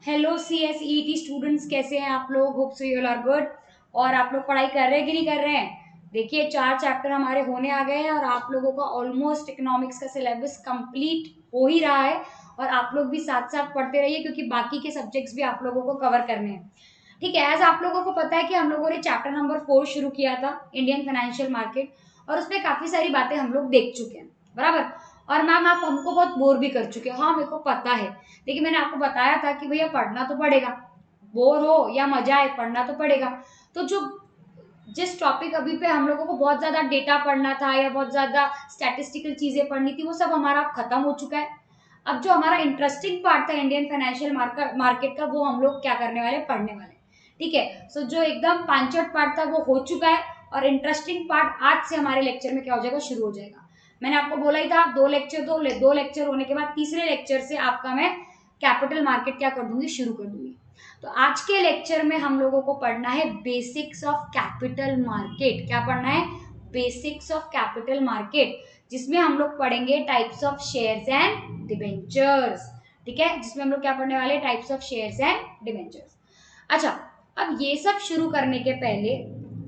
Hello CSET students, कैसे हैं आप लोग? Hope so you are good. और आप लोग पढ़ाई कर रहे हैं कि नहीं कर रहे हैं? देखिए 4 चैप्टर हमारे होने आ गए हैं और आप लोगों का ऑलमोस्ट इकोनॉमिक्स का सिलेबस कंप्लीट हो ही रहा है। और आप लोग भी साथ साथ पढ़ते रहिए क्योंकि बाकी के सब्जेक्ट्स भी आप लोगों को कवर करने हैं। ठीक है, एज आप लोगों को पता है कि हम लोगों ने चैप्टर नंबर 4 शुरू किया था, इंडियन फाइनेंशियल मार्केट, और उसमें काफी सारी बातें हम लोग देख चुके हैं, बराबर। और मैम आप हमको बहुत बोर भी कर चुके हो, हाँ मेरे को पता है। लेकिन मैंने आपको बताया था कि भैया पढ़ना तो पड़ेगा, बोर हो या मजा आए पढ़ना तो पड़ेगा। तो जो जिस टॉपिक अभी पे हम लोगों को बहुत ज्यादा डेटा पढ़ना था या बहुत ज्यादा स्टैटिस्टिकल चीजें पढ़नी थी, वो सब हमारा खत्म हो चुका है। अब जो हमारा इंटरेस्टिंग पार्ट था इंडियन फाइनेंशियल मार्केट का, वो हम लोग क्या करने वाले, पढ़ने वाले। ठीक है, सो जो एकदम पांचट पार्ट था वो हो चुका है और इंटरेस्टिंग पार्ट आज से हमारे लेक्चर में क्या हो जाएगा, शुरू हो जाएगा। मैंने आपको बोला ही था 2 लेक्चर होने के बाद तीसरे लेक्चर से आपका मैं कैपिटल मार्केट क्या कर दूंगी, शुरू कर दूंगी। तो आज के लेक्चर में हम लोगों को पढ़ना है बेसिक्स ऑफ कैपिटल मार्केट। क्या पढ़ना है? बेसिक्स ऑफ कैपिटल मार्केट, जिसमें हम लोग पढ़ेंगे types of shares and debentures. ठीक है, जिसमें हम लोग क्या पढ़ने वाले, types of shares and debentures. अच्छा, अब ये सब शुरू करने के पहले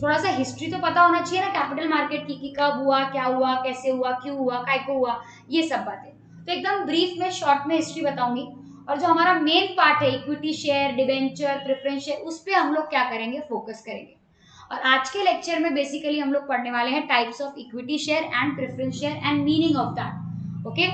थोड़ा सा हिस्ट्री तो पता होना चाहिए ना कैपिटल मार्केट की, कि कब हुआ, क्या हुआ, कैसे हुआ, क्यों हुआ, काय को हुआ, ये सब बातें। तो एकदम ब्रीफ में, शॉर्ट में हिस्ट्री बताऊंगी। और जो हमारा मेन पार्ट है equity share, debenture, preference share, उस पर हम लोग क्या करेंगे, फोकस करेंगे। और आज के लेक्चर में बेसिकली हम लोग पढ़ने वाले हैं types of equity share and preference share and meaning of that. Okay,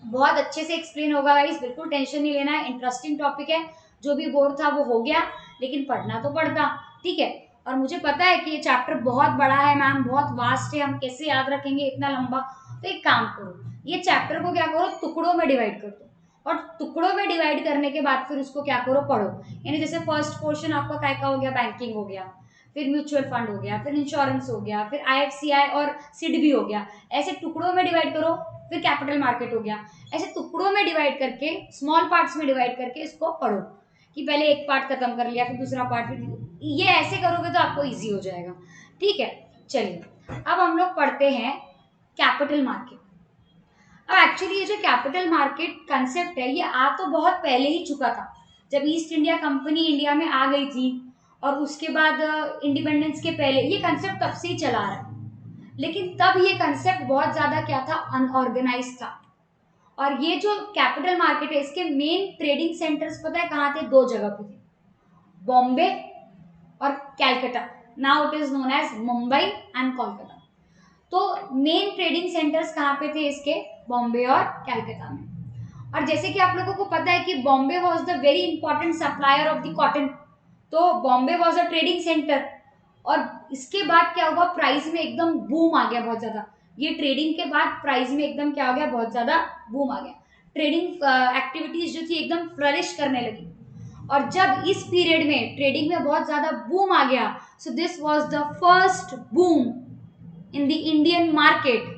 बहुत अच्छे से एक्सप्लेन होगा गाइस, बिल्कुल टेंशन नहीं लेना है, इंटरेस्टिंग टॉपिक है। जो भी बोर था वो हो गया, लेकिन पढ़ना तो पड़ता। ठीक है, और मुझे पता है कि ये चैप्टर बहुत बड़ा है मैम, बहुत वास्ट है, हम कैसे याद रखेंगे इतना लंबा। तो एक काम करो, ये चैप्टर को क्या करो, टुकड़ों में डिवाइड कर दो। और टुकड़ों में डिवाइड करने के बाद फिर उसको क्या करो, पढ़ो। यानी जैसे फर्स्ट पोर्शन आपका काय का हो गया, बैंकिंग हो गया, फिर म्यूचुअल फंड हो गया, फिर इंश्योरेंस हो गया, फिर IFCI और सिड भी हो गया। ऐसे टुकड़ों में डिवाइड करो। फिर कैपिटल मार्केट हो गया। ऐसे टुकड़ों में डिवाइड करके, स्मॉल पार्ट्स में डिवाइड करके इसको पढ़ो। कि पहले एक पार्ट खत्म कर लिया, फिर दूसरा पार्ट, फिर ये ऐसे करोगे तो आपको इजी हो जाएगा। ठीक है, चलिए अब हम लोग पढ़ते हैं कैपिटल मार्केट। अब एक्चुअली ये जो कैपिटल मार्केट कंसेप्ट है, ये आ तो बहुत पहले ही चुका था, जब ईस्ट इंडिया कंपनी इंडिया में आ गई थी। और उसके बाद इंडिपेंडेंस के पहले ये कंसेप्ट तब से ही चला रहा है। लेकिन तब ये कंसेप्ट बहुत ज्यादा क्या था, अनऑर्गेनाइज था। और ये जो कैपिटल मार्केट है, इसके मेन ट्रेडिंग सेंटर्स पता है कहाँ थे? 2 जगह पे थे, बॉम्बे और Calcutta. Now it is known as Mumbai and Kolkata. तो मेन ट्रेडिंग सेंटर्स कहाँ पे थे इसके? बॉम्बे और कैलकाटा में। और जैसे कि आप लोगों को पता है कि Bombay was the very important supplier of the cotton. तो Bombay was a trading centre. और इसके बाद क्या हुआ, प्राइस में एकदम बूम आ गया बहुत ज्यादा। ये ट्रेडिंग के बाद प्राइस में एकदम क्या हो गया, बहुत ज्यादा बूम आ गया। ट्रेडिंग एक्टिविटीज जो थी एकदम फ्लरिश करने लगी। और जब इस पीरियड में ट्रेडिंग में बहुत ज्यादा बूम आ गया, so this was the first boom in the Indian market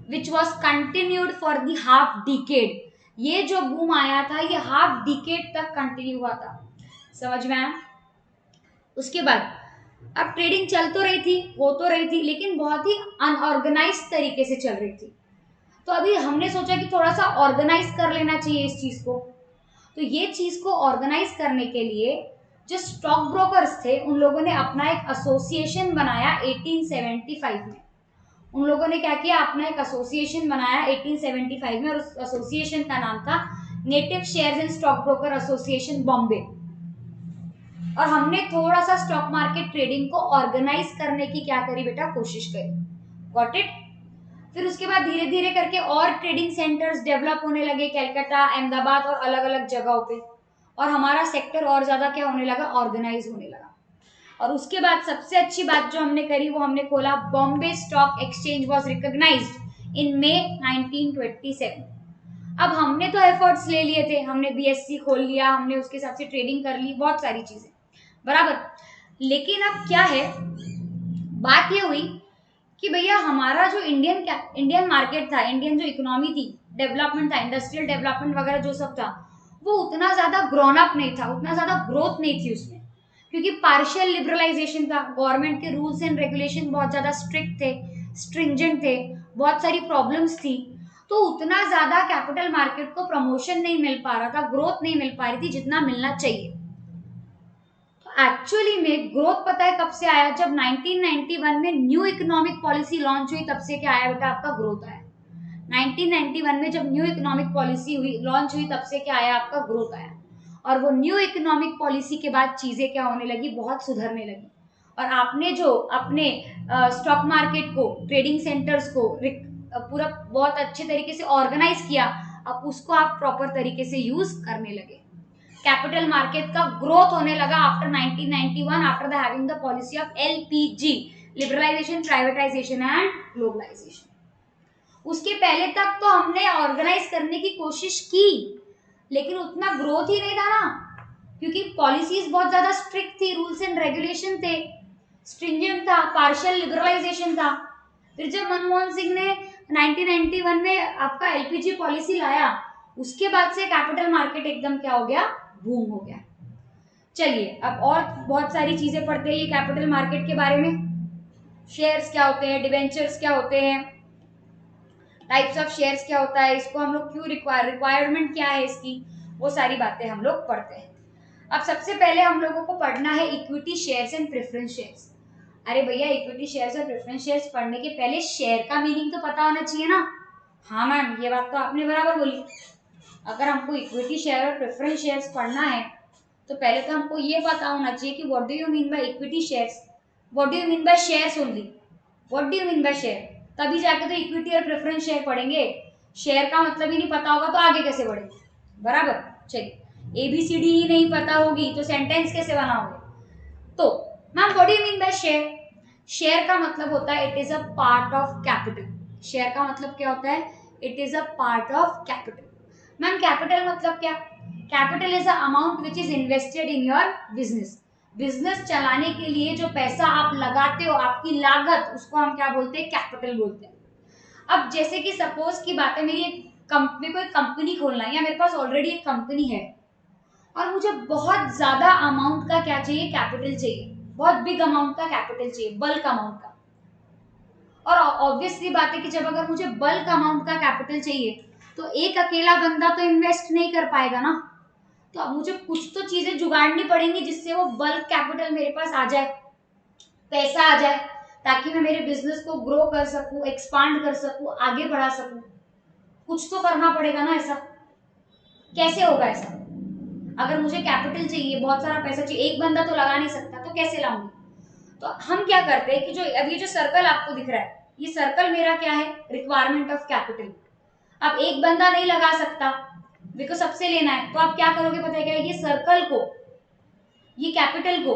which was continued for the half decade. ये जो बूम आया था, ये हाफ डिकेड तक कंटिन्यू हुआ था। समझ में आया? उसके बाद अब ट्रेडिंग चल तो रही थी, हो तो रही थी, लेकिन बहुत ही अनऑर्गेनाइज तरीके से चल रही थी। तो अभी हमने सोचा कि थोड़ा सा ऑर्गेनाइज कर लेना चाहिए इस चीज को। तो ये चीज को ऑर्गेनाइज करने के लिए जो स्टॉक ब्रोकर्स थे, उन लोगों ने अपना एक एसोसिएशन बनाया 1875 में। उन लोगों ने क्या किया, अपना एक एसोसिएशन बनाया 1875 में, और उस एसोसिएशन का नाम था native shares and stock broker association Bombay. और हमने थोड़ा सा स्टॉक मार्केट ट्रेडिंग को ऑर्गेनाइज करने की क्या करी बेटा, कोशिश करी। Got it? फिर उसके बाद धीरे धीरे करके और ट्रेडिंग सेंटर्स डेवलप होने लगे, कलकत्ता, अहमदाबाद और अलग अलग जगहों पे। और हमारा सेक्टर और ज्यादा क्या होने लगा, ऑर्गेनाइज होने लगा। और उसके बाद सबसे अच्छी बात जो हमने करी, वो हमने खोला Bombay stock exchange was recognised in May 1927। अब हमने तो एफर्ट्स ले लिए थे, हमने BSc खोल लिया, हमने उसके हिसाब से ट्रेडिंग कर ली, बहुत सारी चीजें, बराबर। लेकिन अब क्या है, बात ये हुई कि भैया हमारा जो इंडियन मार्केट था, इंडियन जो इकोनॉमी थी, डेवलपमेंट था, इंडस्ट्रियल डेवलपमेंट वगैरह जो सब था, वो उतना ज्यादा ग्रोन अप नहीं था, उतना ज्यादा ग्रोथ नहीं थी उसमें। क्योंकि पार्शियल लिबरलाइजेशन था, गवर्नमेंट के रूल्स एंड रेगुलेशन बहुत ज्यादा स्ट्रिक्ट थे, स्ट्रिंजेंट थे, बहुत सारी प्रॉब्लम्स थी। तो उतना ज्यादा कैपिटल मार्केट को प्रमोशन नहीं मिल पा रहा था, ग्रोथ नहीं मिल पा रही थी जितना मिलना चाहिए। तो एक्चुअली में ग्रोथ पता है कब से आया? जब 1991 में न्यू इकोनॉमिक पॉलिसी लॉन्च हुई तब से क्या आया बेटा? आपका ग्रोथ आया। 1991 में जब न्यू इकोनॉमिक पॉलिसी हुई लॉन्च हुई तब से क्या आया? आपका ग्रोथ आया। और वो न्यू इकोनॉमिक पॉलिसी के बाद चीजें क्या होने लगी? बहुत सुधरने लगी। और आपने जो अपने स्टॉक मार्केट को, ट्रेडिंग सेंटर्स को पूरा बहुत अच्छे तरीके से ऑर्गेनाइज किया, अब उसको आप प्रॉपर तरीके से यूज करने लगे। कैपिटल मार्केट का ग्रोथ होने लगा after 1991, after the having the policy of LPG, liberalisation, privatisation and globalisation. उसके पहले तक तो हमने ऑर्गेनाइज करने की कोशिश की, लेकिन उतना ग्रोथ ही नहीं था ना, क्योंकि पॉलिसीज बहुत ज्यादा स्ट्रिक्ट थी, रूल्स एंड रेगुलेशन थे, स्ट्रिंजेंट था, पार्शियल लिबरलाइजेशन था। फिर जब मनमोहन सिंह ने 1991 में आपका एलपीजी पॉलिसी लाया, उसके बाद से कैपिटल मार्केट एकदम क्या हो गया? बूम हो गया। चलिए अब और बहुत सारी चीजें पढ़ते हैं ये कैपिटल मार्केट के बारे में। शेयर्स क्या होते हैं, डिवेंचर्स क्या होते हैं, टाइप्स ऑफ शेयर्स क्या होता है, इसको हम लोग क्यों रिक्वायरमेंट क्या है इसकी, वो सारी बातें हम लोग पढ़ते हैं। अब सबसे पहले हम लोगों को पढ़ना है equity shares and preference shares. अरे भैया, इक्विटी शेयर्स और प्रेफरेंस शेयर्स पढ़ने के पहले शेयर का मीनिंग तो पता होना चाहिए ना। हाँ मैम, ये बात तो आपने बराबर बोली। अगर हमको इक्विटी शेयर और प्रेफरेंस शेयर्स पढ़ना है तो पहले तो हमको ये पता होना चाहिए कि what do you mean by equity shares, what do you mean by shares only, what do you mean by share, तभी जाके तो इक्विटी और प्रेफरेंस शेयर पढ़ेंगे। शेयर का मतलब ही नहीं पता होगा तो आगे कैसे बढ़ेंगे? बराबर। चलिए, ABCD ही नहीं पता होगी तो सेंटेंस कैसे बनाओगे? तो ma'am what do you mean by share? Share का मतलब होता है it is a part of capital. Share का मतलब क्या होता है? It is a part of capital. Ma'am capital मतलब क्या? Capital is a amount which is invested in your business. Business चलाने के लिए जो पैसा आप लगाते हो, आपकी लागत, उसको हम क्या बोलते हैं? कैपिटल बोलते हैं। अब जैसे कि सपोज की बात है, मेरी कंपनी को एक कंपनी खोलना है, या मेरे पास ऑलरेडी एक कंपनी है और मुझे बहुत ज्यादा अमाउंट का क्या चाहिए? कैपिटल चाहिए, बहुत बिग अमाउंट का कैपिटल चाहिए, बल्क अमाउंट का। और ऑब्वियसली बात है कि जब अगर मुझे बल्क अमाउंट का कैपिटल चाहिए तो एक अकेला बंदा तो इन्वेस्ट नहीं कर पाएगा ना, तो अब मुझे कुछ तो चीजें जुगाड़नी पड़ेंगी जिससे वो बल्क कैपिटल मेरे पास आ जाए, पैसा आ जाए, ताकि मैं मेरे बिजनेस को ग्रो कर सकूं, एक्सपांड कर सकूं, आगे बढ़ा सकूं। कुछ तो करना पड़ेगा ना। ऐसा कैसे होगा? ऐसा अगर मुझे कैपिटल चाहिए, बहुत सारा पैसा चाहिए, एक बंदा तो लगा नहीं सकता, तो कैसे लाऊंगी? तो हम क्या करते हैं कि जो अब ये जो सर्कल आपको दिख रहा है, ये सर्कल मेरा क्या है? Requirement of capital. अब एक बंदा नहीं लगा सकता, मेरे को सबसे लेना है, तो आप क्या करोगे पता है क्या? ये सर्कल को, ये कैपिटल को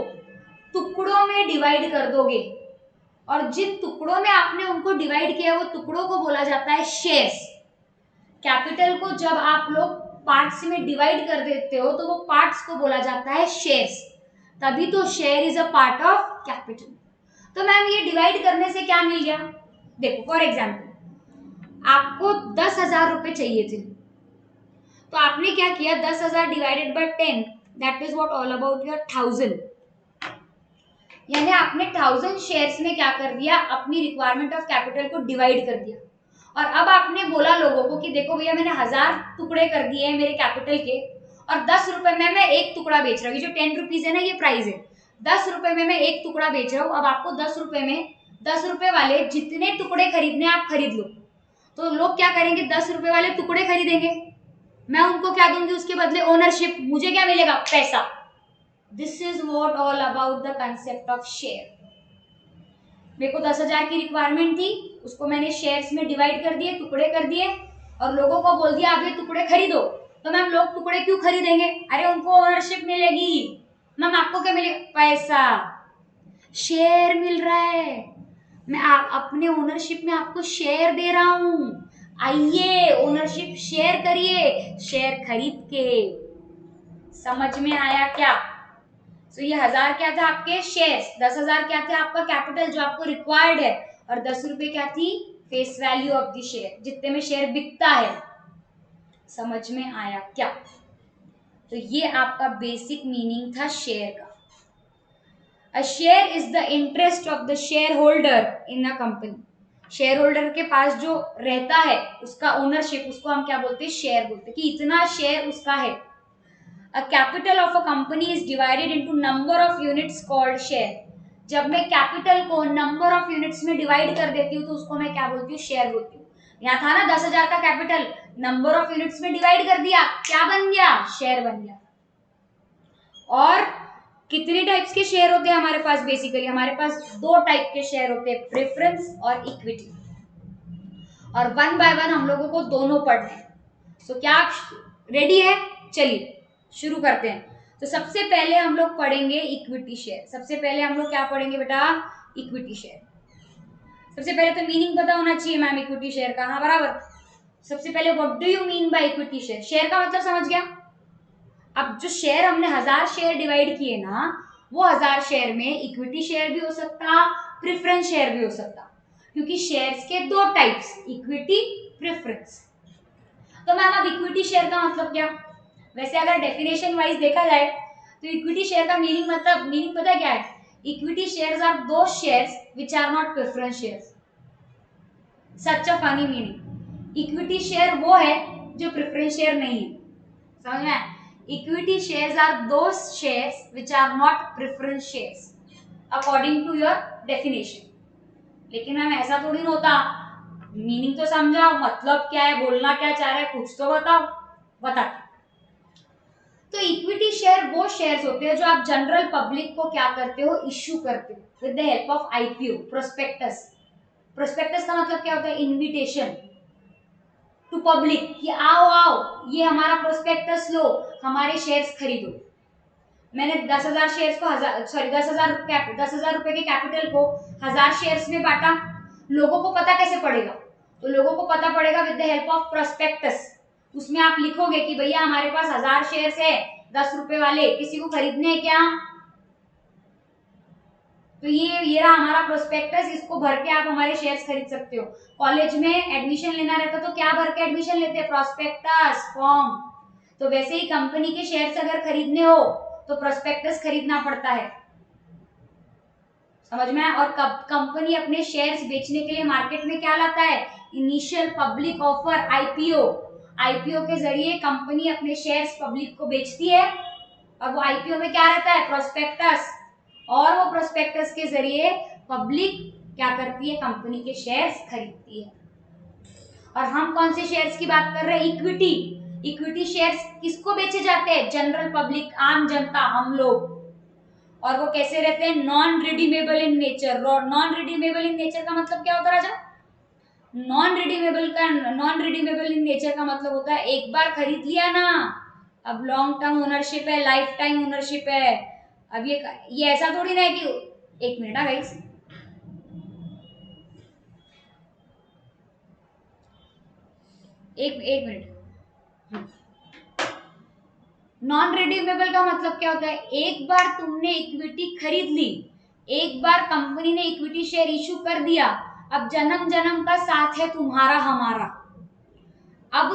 टुकड़ों में डिवाइड कर दोगे, और जिन टुकड़ों में आपने उनको डिवाइड किया वो टुकड़ों को बोला जाता है शेयर्स। कैपिटल को जब आप लोग पार्ट्स में डिवाइड कर देते हो तो वो पार्ट्स को बोला जाता है शेयर्स, तभी तो share is a part of capital. तो मैम ये डिवाइड करने से क्या मिल गया? देखो फॉर एग्जाम्पल, आपको 10,000 रुपए चाहिए थे, तो आपने क्या किया? 10,000 divided by 10, that is what all about your 1000। यानी आपने 1000 शेयर्स में क्या कर दिया? अपनी रिक्वायरमेंट ऑफ कैपिटल को डिवाइड कर दिया। और अब आपने बोला लोगों को कि देखो भैया, मैंने 1000 टुकड़े कर दिए हैं मेरे कैपिटल के, और 10 रुपए में मैं एक टुकड़ा बेच रहा हूँ। ये जो 10 रुपीज है ना, ये प्राइस है, 10 रुपए में मैं एक टुकड़ा बेच रहा हूँ। अब आपको 10 रुपए में 10 रुपए वाले जितने टुकड़े खरीदने आप खरीद लो। तो लोग क्या करेंगे? 10 रुपए वाले टुकड़े खरीदेंगे, मैं उनको क्या दूंगी उसके बदले? ओनरशिप। मुझे क्या मिलेगा? पैसा। This is what all about the concept of share. मेरे को 10,000 की रिक्वायरमेंट थी, उसको मैंने शेयर्स में डिवाइड कर दिए, टुकड़े कर दिए, और लोगों को बोल दिया आप ये टुकड़े खरीदो। तो मैम लोग टुकड़े क्यों खरीदेंगे? अरे उनको ओनरशिप मिलेगी। मैम आपको क्या मिलेगा? पैसा, शेयर मिल रहा है। मैं अपने ओनरशिप में आपको शेयर दे रहा हूं, आइए ओनरशिप शेयर करिए, शेयर खरीद के। समझ में आया क्या? तो ये 1000 क्या था? आपके शेयर्स। 10,000 क्या थे? आपका कैपिटल जो आपको रिक्वायर्ड है, और 10 रुपए क्या थी? Face value of the share, जितने में शेयर बिकता है। समझ में आया क्या? तो ये आपका बेसिक मीनिंग था शेयर का। A share is the interest of the shareholder in a company. Share holder के पास जो रहता है उसका ओनरशिप, उसको हम क्या बोलते हैं, शेयर बोलते हैं, कि इतना शेयर उसका है। A capital of a company is divided into number of units called share. जब मैं कैपिटल को नंबर ऑफ यूनिट्स में डिवाइड कर देती हूँ तो उसको मैं क्या बोलती हूँ, शेयर बोलती हूँ। यहाँ था ना 10,000 का कैपिटल, नंबर ऑफ यूनिट्स में डिवाइड कर दिया, क्या बन गया, शेयर बन गया। और कितने टाइप्स के शेयर होते हैं हमारे पास, बेसिकली हमारे पास दो टाइप के शेयर होते हैं, प्रेफरेंस और इक्विटी। और वन बाय वन हम लोगों को दोनों पढ़ने हैं। तो क्या आप रेडी है, चलिए शुरू करते हैं। तो सबसे पहले हम लोग पढ़ेंगे इक्विटी शेयर। सबसे पहले हम लोग क्या पढ़ेंगे बेटा, इक्विटी शेयर। सबसे पहले तो मीनिंग पता होना चाहिए मैम इक्विटी शेयर का, हाँ बराबर। सबसे पहले what do you mean by equity share, share का मतलब समझ गया। अब जो शेयर हमने 1000 शेयर डिवाइड किए ना, वो 1000 शेयर में इक्विटी शेयर भी हो सकता, प्रेफरेंस शेयर भी हो सकता, क्योंकि शेयर्स के दो टाइप्स, इक्विटी, प्रेफरेंस। तो मैम अब इक्विटी शेयर का मतलब क्या, वैसे अगर डेफिनेशन वाइज देखा जाए तो इक्विटी शेयर का मीनिंग पता क्या है, equity shares are those shares which are not preference shares. Such a funny meaning, equity share वो है जो प्रेफरेंस शेयर नहीं है, समझ में। Equity shares are those shares which are not preference shares according to your definition. लेकिन ma'am ऐसा थोड़ी ना होता, मीनिंग तो समझाओ, मतलब क्या है, बोलना क्या चाह रहा है, कुछ तो बताओ, बता। तो इक्विटी शेयर वो शेयर्स होते हैं जो आप जनरल पब्लिक को क्या करते हो, इश्यू करते हो with the help of IPO, prospectus. Prospectus का मतलब क्या होता है, इनविटेशन टू पब्लिक, कि आओ आओ ये हमारा प्रोस्पेक्टस लो, हमारे शेयर्स खरीदो। मैंने 10,000 शेयर्स को 10,000 रुपए के कैपिटल को 1000 शेयर्स में बांटा, लोगों को पता कैसे पड़ेगा, तो लोगों को पता पड़ेगा with the help of prospectus. उसमें आप लिखोगे कि भैया हमारे पास 1000 शेयर्स है, 10 रुपए वाले, किसी को खरीदने हैं क्या, तो ये रहा हमारा प्रोस्पेक्टस, इसको भर के आप हमारे शेयर्स खरीद सकते हो। कॉलेज में एडमिशन लेना रहता तो क्या भर के एडमिशन लेते हैं, प्रोस्पेक्टस फॉर्म। तो वैसे ही कंपनी के शेयर्स अगर खरीदने हो तो प्रोस्पेक्टस खरीदना पड़ता है, समझ में आया। और कंपनी अपने शेयर्स बेचने के लिए मार्केट में क्या लाता है, initial public offer, IPO. IPO के जरिए कंपनी अपने शेयर्स पब्लिक को बेचती है, और वो आईपीओ में क्या रहता है, प्रोस्पेक्टस, और वो प्रोस्पेक्टस के जरिए पब्लिक क्या करती है, कंपनी के शेयर्स खरीदती है। और हम कौन से शेयर्स की बात कर रहे हैं, इक्विटी। इक्विटी शेयर्स किसको बेचे जाते हैं, जनरल पब्लिक, आम जनता, हम लोग। और वो कैसे रहते हैं, non redeemable in nature. Non redeemable in nature का मतलब क्या होता है राजा, नॉन रिडीमेबल इन नेचर का मतलब होता है एक बार खरीद लिया ना, अब लॉन्ग टर्म ओनरशिप है, लाइफ टाइम ओनरशिप है। अब ये ऐसा थोड़ी ना है कि, एक मिनट ना गाइस, एक मिनट। नॉन रिडीमेबल का मतलब क्या होता है, एक बार तुमने इक्विटी खरीद ली, एक बार कंपनी ने इक्विटी शेयर इशू कर दिया, अब जन्म जन्म का साथ है तुम्हारा हमारा। अब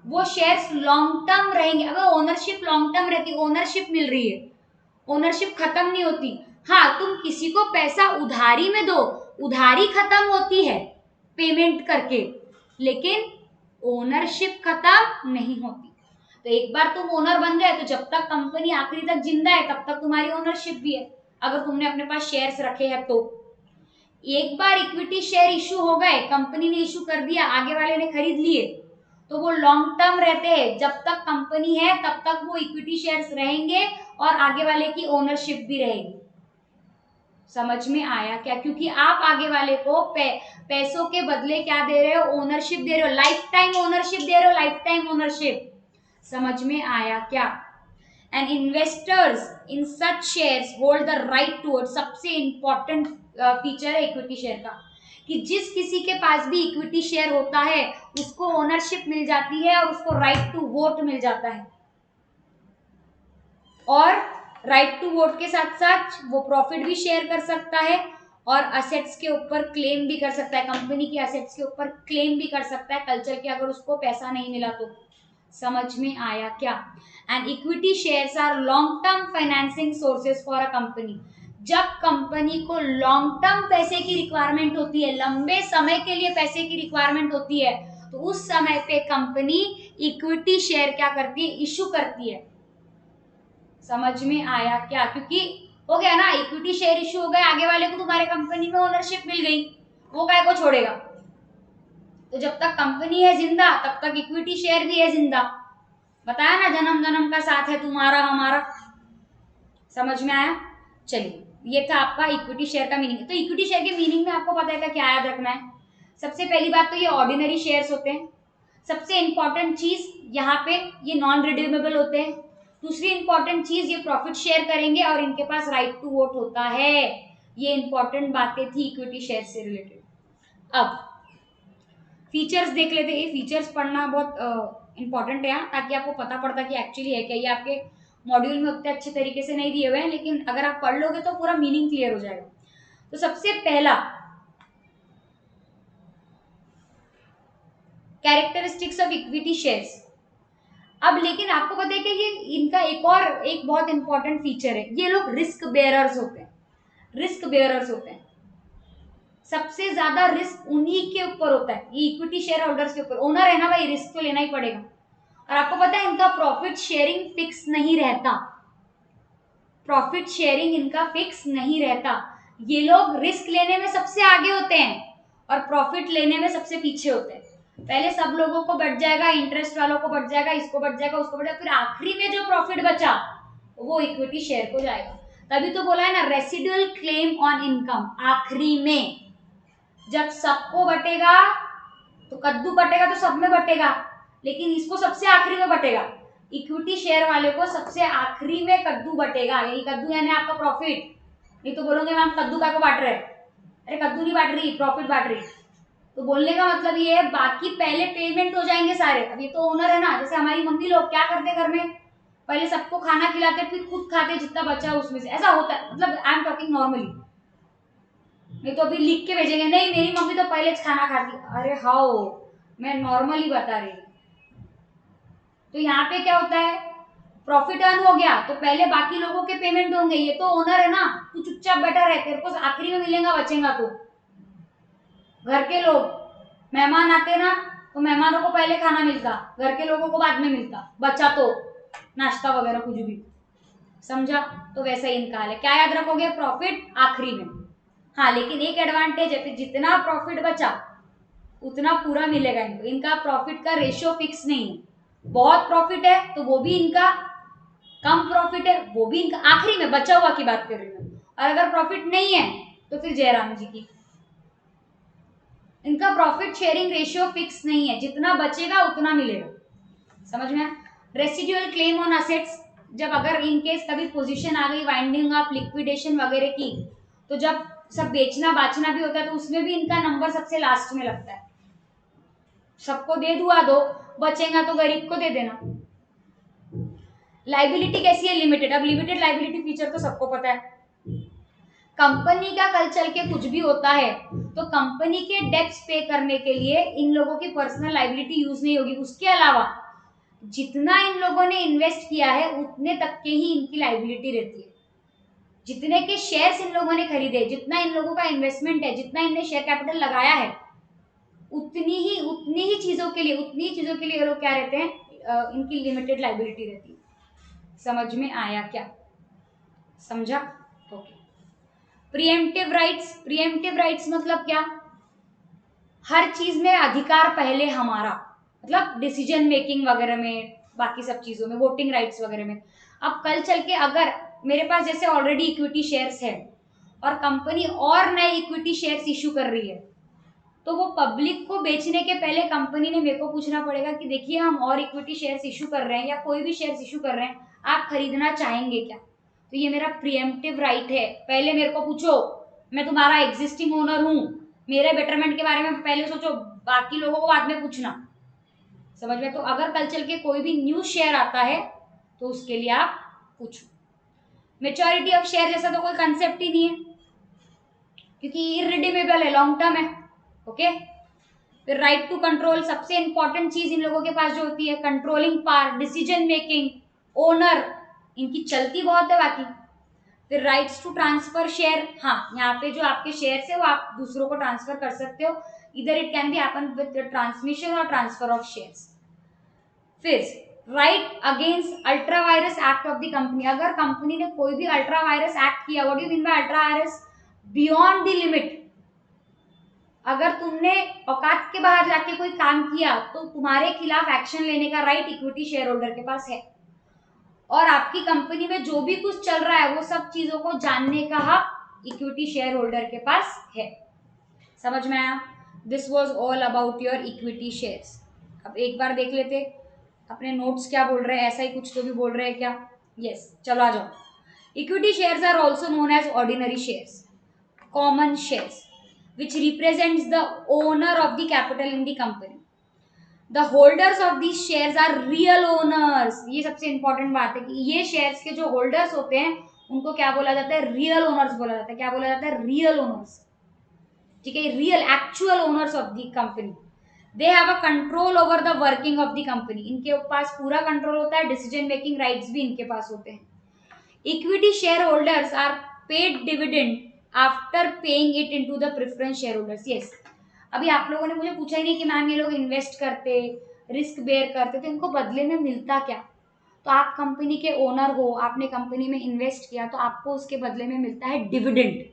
वो शेयर्स लॉन्ग टर्म रहेंगे, अब ओनरशिप लॉन्ग टर्म रहती, ओनरशिप मिल रही है, ओनरशिप खत्म नहीं होती। हाँ, तुम किसी को पैसा उधारी में दो, उधारी खत्म होती है पेमेंट करके, लेकिन ओनरशिप खत्म नहीं होती। तो एक बार तुम ओनर बन गए तो जब तक कंपनी आखिरी तक जिंदा है तब तक तुम्हारी ओनरशिप भी है, अगर तुमने अपने पास शेयर्स रखे हैं तो। एक बार इक्विटी शेयर इशू हो गए, कंपनी ने इशू कर दिया, आगे वाले ने खरीद लिए, तो वो लॉन्ग टर्म रहते हैं, जब तक कंपनी है तब तक वो इक्विटी शेयर्स रहेंगे और आगे वाले की ओनरशिप भी रहेगी। समझ में आया क्या, क्योंकि आप आगे वाले को पैसों के बदले क्या दे रहे हो, ओनरशिप दे रहे हो, लाइफ टाइम ओनरशिप दे रहे हो, लाइफ टाइम ओनरशिप। समझ में आया क्या। And investors in such shares hold the right to vote. सबसे इंपॉर्टेंट फीचर है इक्विटी शेयर का, कि जिस किसी के पास भी इक्विटी शेयर होता है उसको ओनरशिप मिल जाती है और उसको राइट टू वोट मिल जाता है। और राइट टू वोट के साथ साथ वो प्रॉफिट भी शेयर कर सकता है और असेट्स के ऊपर क्लेम भी कर सकता है, कंपनी की असेट्स के ऊपर क्लेम भी कर सकता है कल्चर के, अगर उसको पैसा नहीं मिला तो। समझ में आया क्या। And equity shares are long term financing sources for a company. जब कंपनी को लॉन्ग टर्म पैसे की रिक्वायरमेंट होती है, लंबे समय के लिए पैसे की रिक्वायरमेंट होती है, तो उस समय पे कंपनी इक्विटी शेयर क्या करती है, इशू करती है। समझ में आया क्या? क्योंकि हो गया ना, इक्विटी शेयर इशू हो गया, आगे वाले को तुम्हारे कंपनी में ओनरशिप मिल गई, वो काय को छोड़ेगा। तो जब तक कंपनी है जिंदा तब तक इक्विटी शेयर भी है जिंदा। बताया ना, जन्म जन्म का साथ है तुम्हारा हमारा। समझ में आया? चलिए, ये था आपका इक्विटी शेयर का मीनिंग। तो इक्विटी शेयर के मीनिंग में आपको पता है क्या याद रखना है। सबसे पहली बात तो ये ऑर्डिनरी शेयर्स होते हैं। सबसे इंपॉर्टेंट चीज यहाँ पे ये नॉन रिडीमेबल होते हैं। दूसरी इंपॉर्टेंट चीज ये प्रॉफिट शेयर करेंगे और इनके पास राइट टू वोट होता है। ये इंपॉर्टेंट बातें थी इक्विटी शेयर से रिलेटेड। अब फीचर्स देख लेते हैं। ये फीचर्स पढ़ना बहुत इंपॉर्टेंट है यहाँ, ताकि आपको पता पड़ता कि एक्चुअली है क्या। ये आपके मॉड्यूल में उतने अच्छे तरीके से नहीं दिए हुए हैं, लेकिन अगर आप पढ़ लोगे तो पूरा मीनिंग क्लियर हो जाएगा। तो सबसे पहला कैरेक्टरिस्टिक्स ऑफ इक्विटी शेयर्स। अब लेकिन आपको पता है कि ये इनका एक बहुत इंपॉर्टेंट फीचर है, ये लोग रिस्क बेयरर्स होते हैं। रिस्क बेयरर्स होते हैं, सबसे ज्यादा रिस्क उन्हीं के ऊपर होता है, ये इक्विटी शेयर होल्डर्स के ऊपर। ओनर है ना भाई, रिस्क तो लेना ही पड़ेगा। और आपको पता है इनका प्रॉफिट शेयरिंग फिक्स नहीं रहता। प्रॉफिट शेयरिंग इनका फिक्स नहीं रहता। ये लोग रिस्क लेने में सबसे आगे होते हैं और प्रॉफिट लेने में सबसे पीछे होते हैं। पहले सब लोगों को बढ़ जाएगा, इंटरेस्ट वालों को बढ़ जाएगा, इसको बढ़ जाएगा, उसको बढ़ जाएगा, फिर आखिरी में जो प्रॉफिट बचा वो इक्विटी शेयर को जाएगा। तभी तो बोला है ना, रेसिडुअल क्लेम ऑन इनकम। आखिरी में जब सबको बटेगा तो कद्दू बटेगा तो सब में बटेगा, लेकिन इसको सबसे आखिरी में बटेगा। इक्विटी शेयर वाले को सबसे आखिरी में कद्दू बटेगा। यही कद्दू यानी आपका प्रॉफिट। नहीं तो बोलोगे मैम कद्दू का को बांट रहे, अरे कद्दू नहीं बांट रही, प्रॉफिट बांट रही। तो बोलने का मतलब ये है, बाकी पहले पेमेंट हो जाएंगे सारे। अब ये तो ओनर है ना, जैसे हमारी मम्मी लोग क्या करते घर में, पहले सबको खाना खिलाते फिर खुद खाते जितना बचा उसमें से, ऐसा होता है। मतलब आई एम टॉकिंग नॉर्मली, नहीं तो अभी लिख के भेजेंगे नहीं मेरी मम्मी तो पहले खाना खाती। अरे हाउ, मैं नॉर्मली बता रही हूँ। तो यहाँ पे क्या होता है, प्रॉफिट अर्न हो गया तो पहले बाकी लोगों के पेमेंट होंगे। ये तो ओनर है ना, तू चुपचाप बैठा रहे, तेरे को आखिरी में मिलेगा बचेगा। तो घर के लोग मेहमान आते ना, तो मेहमानों को पहले खाना मिलता, घर के लोगों को बाद में मिलता, बचा तो नाश्ता वगैरह कुछ भी। समझा? तो वैसा ही इनका हाल है। क्या याद रखोगे, प्रॉफिट आखिरी में। हाँ, लेकिन एक एडवांटेज है, जितना प्रॉफिट बचा उतना पूरा मिलेगा इनको। इनका प्रॉफिट का रेशियो फिक्स नहीं है। बहुत प्रॉफिट है तो वो भी इनका, कम प्रॉफिट है वो भी इनका, आखिरी में बचा हुआ की बात कर रही हूँ। और अगर प्रॉफिट नहीं है तो फिर जयराम जी की। इनका प्रॉफिट शेयरिंग रेशियो फिक्स नहीं है, जितना बचेगा उतना मिलेगा। समझ में? रेसिडुअल क्लेम ऑन असेट्स, जब अगर इनकेस कभी पोजीशन आ गई वाइंडिंग अप, लिक्विडेशन वगैरह की, तो जब सब बेचना बाचना भी होता है तो उसमें भी इनका नंबर सबसे लास्ट में लगता है। सबको दे दुआ दो, बचेगा तो गरीब को दे देना। लाइबिलिटी कैसी है, लिमिटेड। अब लिमिटेड लाइबिलिटी फीचर तो सबको पता है। कंपनी का कल चल के कुछ भी होता है तो कंपनी के डेब्ट्स पे करने के लिए इन लोगों की पर्सनल लाइबिलिटी यूज नहीं होगी। उसके अलावा जितना इन लोगों ने इन्वेस्ट किया है उतने तक के ही इनकी लाइबिलिटी रहती है। जितने के शेयर्स इन लोगों ने खरीदे, जितना इन लोगों का इन्वेस्टमेंट है, जितना इनने शेयर कैपिटल लगाया है, उतनी ही चीजों के लिए ये लोग क्या रहते हैं, इनकी लिमिटेड लाइबिलिटी रहती है। समझ में आया क्या? समझा? ओके। प्रीएम्प्टिव राइट्स मतलब क्या, हर चीज में अधिकार पहले हमारा, मतलब डिसीजन मेकिंग वगैरह में, बाकी सब चीजों में, वोटिंग राइट्स वगैरह में। अब कल चल के अगर मेरे पास जैसे ऑलरेडी इक्विटी शेयर्स है और कंपनी और नए इक्विटी शेयर्स इशू कर रही है, तो वो पब्लिक को बेचने के पहले कंपनी ने मेरे को पूछना पड़ेगा कि देखिए हम और इक्विटी शेयर्स इशू कर रहे हैं या कोई भी शेयर्स इशू कर रहे हैं, आप खरीदना चाहेंगे क्या? तो ये मेरा प्रीएम्प्टिव राइट है। पहले मेरे को पूछो, मैं तुम्हारा एग्जिस्टिंग ओनर हूं, मेरे बेटरमेंट के बारे में पहले सोचो, बाकी लोगों को बाद में पूछना। समझ में? तो अगर कल चल के कोई भी न्यू शेयर आता है तो उसके लिए आप पूछो। मेच्योरिटी ऑफ शेयर जैसा तो कोई कंसेप्ट ही नहीं है, क्योंकि इररिडीमेबल है, लॉन्ग टर्म है। ओके। फिर राइट टू कंट्रोल, सबसे इंपॉर्टेंट चीज इन लोगों के पास जो होती है, controlling power, decision making, owner, इनकी चलती बहुत है बाकी। फिर राइट्स टू ट्रांसफर शेयर, हाँ यहाँ पे जो आपके शेयर है वो आप दूसरों को ट्रांसफर कर सकते हो, इधर it can be happen with transmission और ट्रांसफर ऑफ शेयर्स। फिर right against ultra vires act of the company, अगर कंपनी ने कोई भी अल्ट्रा वायरस एक्ट किया, what do you mean by ultra vires, beyond the limit, अगर तुमने औकात के बाहर जाके कोई काम किया तो तुम्हारे खिलाफ एक्शन लेने का राइट इक्विटी शेयर होल्डर के पास है, और आपकी कंपनी में जो भी कुछ चल रहा है वो सब चीजों को जानने का हक इक्विटी शेयर होल्डर के पास है। समझ में आया? This was all about your equity shares. अब एक बार देख लेते अपने नोट्स क्या बोल रहे हैं, ऐसा ही कुछ तो भी बोल रहे हैं क्या? यस, चलो आ जाओ। Equity shares are also known as ordinary shares, common shares, which represents the owner of the capital in the company. The holders of these shares are real owners. ये सबसे इंपॉर्टेंट बात है कि ये शेयर्स के जो होल्डर्स होते हैं उनको क्या बोला जाता है? रियल ओनर्स बोला जाता है। क्या बोला जाता है? Real owners. ठीक है, real actual owners of the company. They have a control over the working of the company, इनके पास पूरा कंट्रोल होता है, डिसीजन मेकिंग राइट्स भी इनके पास होते हैं। Equity share holders are paid dividend after paying it into the preference share holders. Yes, अभी आप लोगों ने मुझे पूछा ही नहीं कि मैम ये लोग इन्वेस्ट करते, रिस्क बेयर करते, तो इनको बदले में मिलता क्या? तो आप कंपनी के ओनर हो, आपने कंपनी में इन्वेस्ट किया, तो आपको उसके बदले में मिलता है डिविडेंड।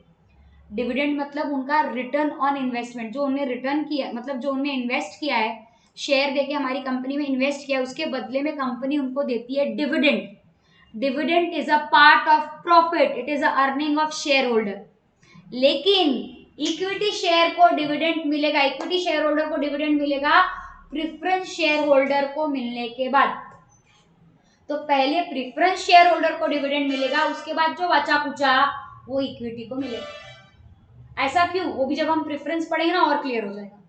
डिविडेंड मतलब उनका रिटर्न ऑन इन्वेस्टमेंट, जो उन्हें रिटर्न किया, मतलब जो उन्हें इन्वेस्ट किया है, शेयर देके हमारी कंपनी में इन्वेस्ट किया, उसके बदले में कंपनी उनको देती है dividend. Dividend is a part of profit, it is a earning of share holder. लेकिन इक्विटी शेयर को डिविडेंड मिलेगा, इक्विटी शेयर होल्डर को डिविडेंड मिलेगा प्रेफरेंस शेयर होल्डर को मिलने के बाद। तो पहले प्रेफरेंस शेयर होल्डर को डिविडेंड मिलेगा, उसके बाद जो बचा कुचा वो इक्विटी को मिलेगा। ऐसा क्यों? वो भी जब हम प्रेफरेंस पढ़ेंगे ना और क्लियर हो जाएगा।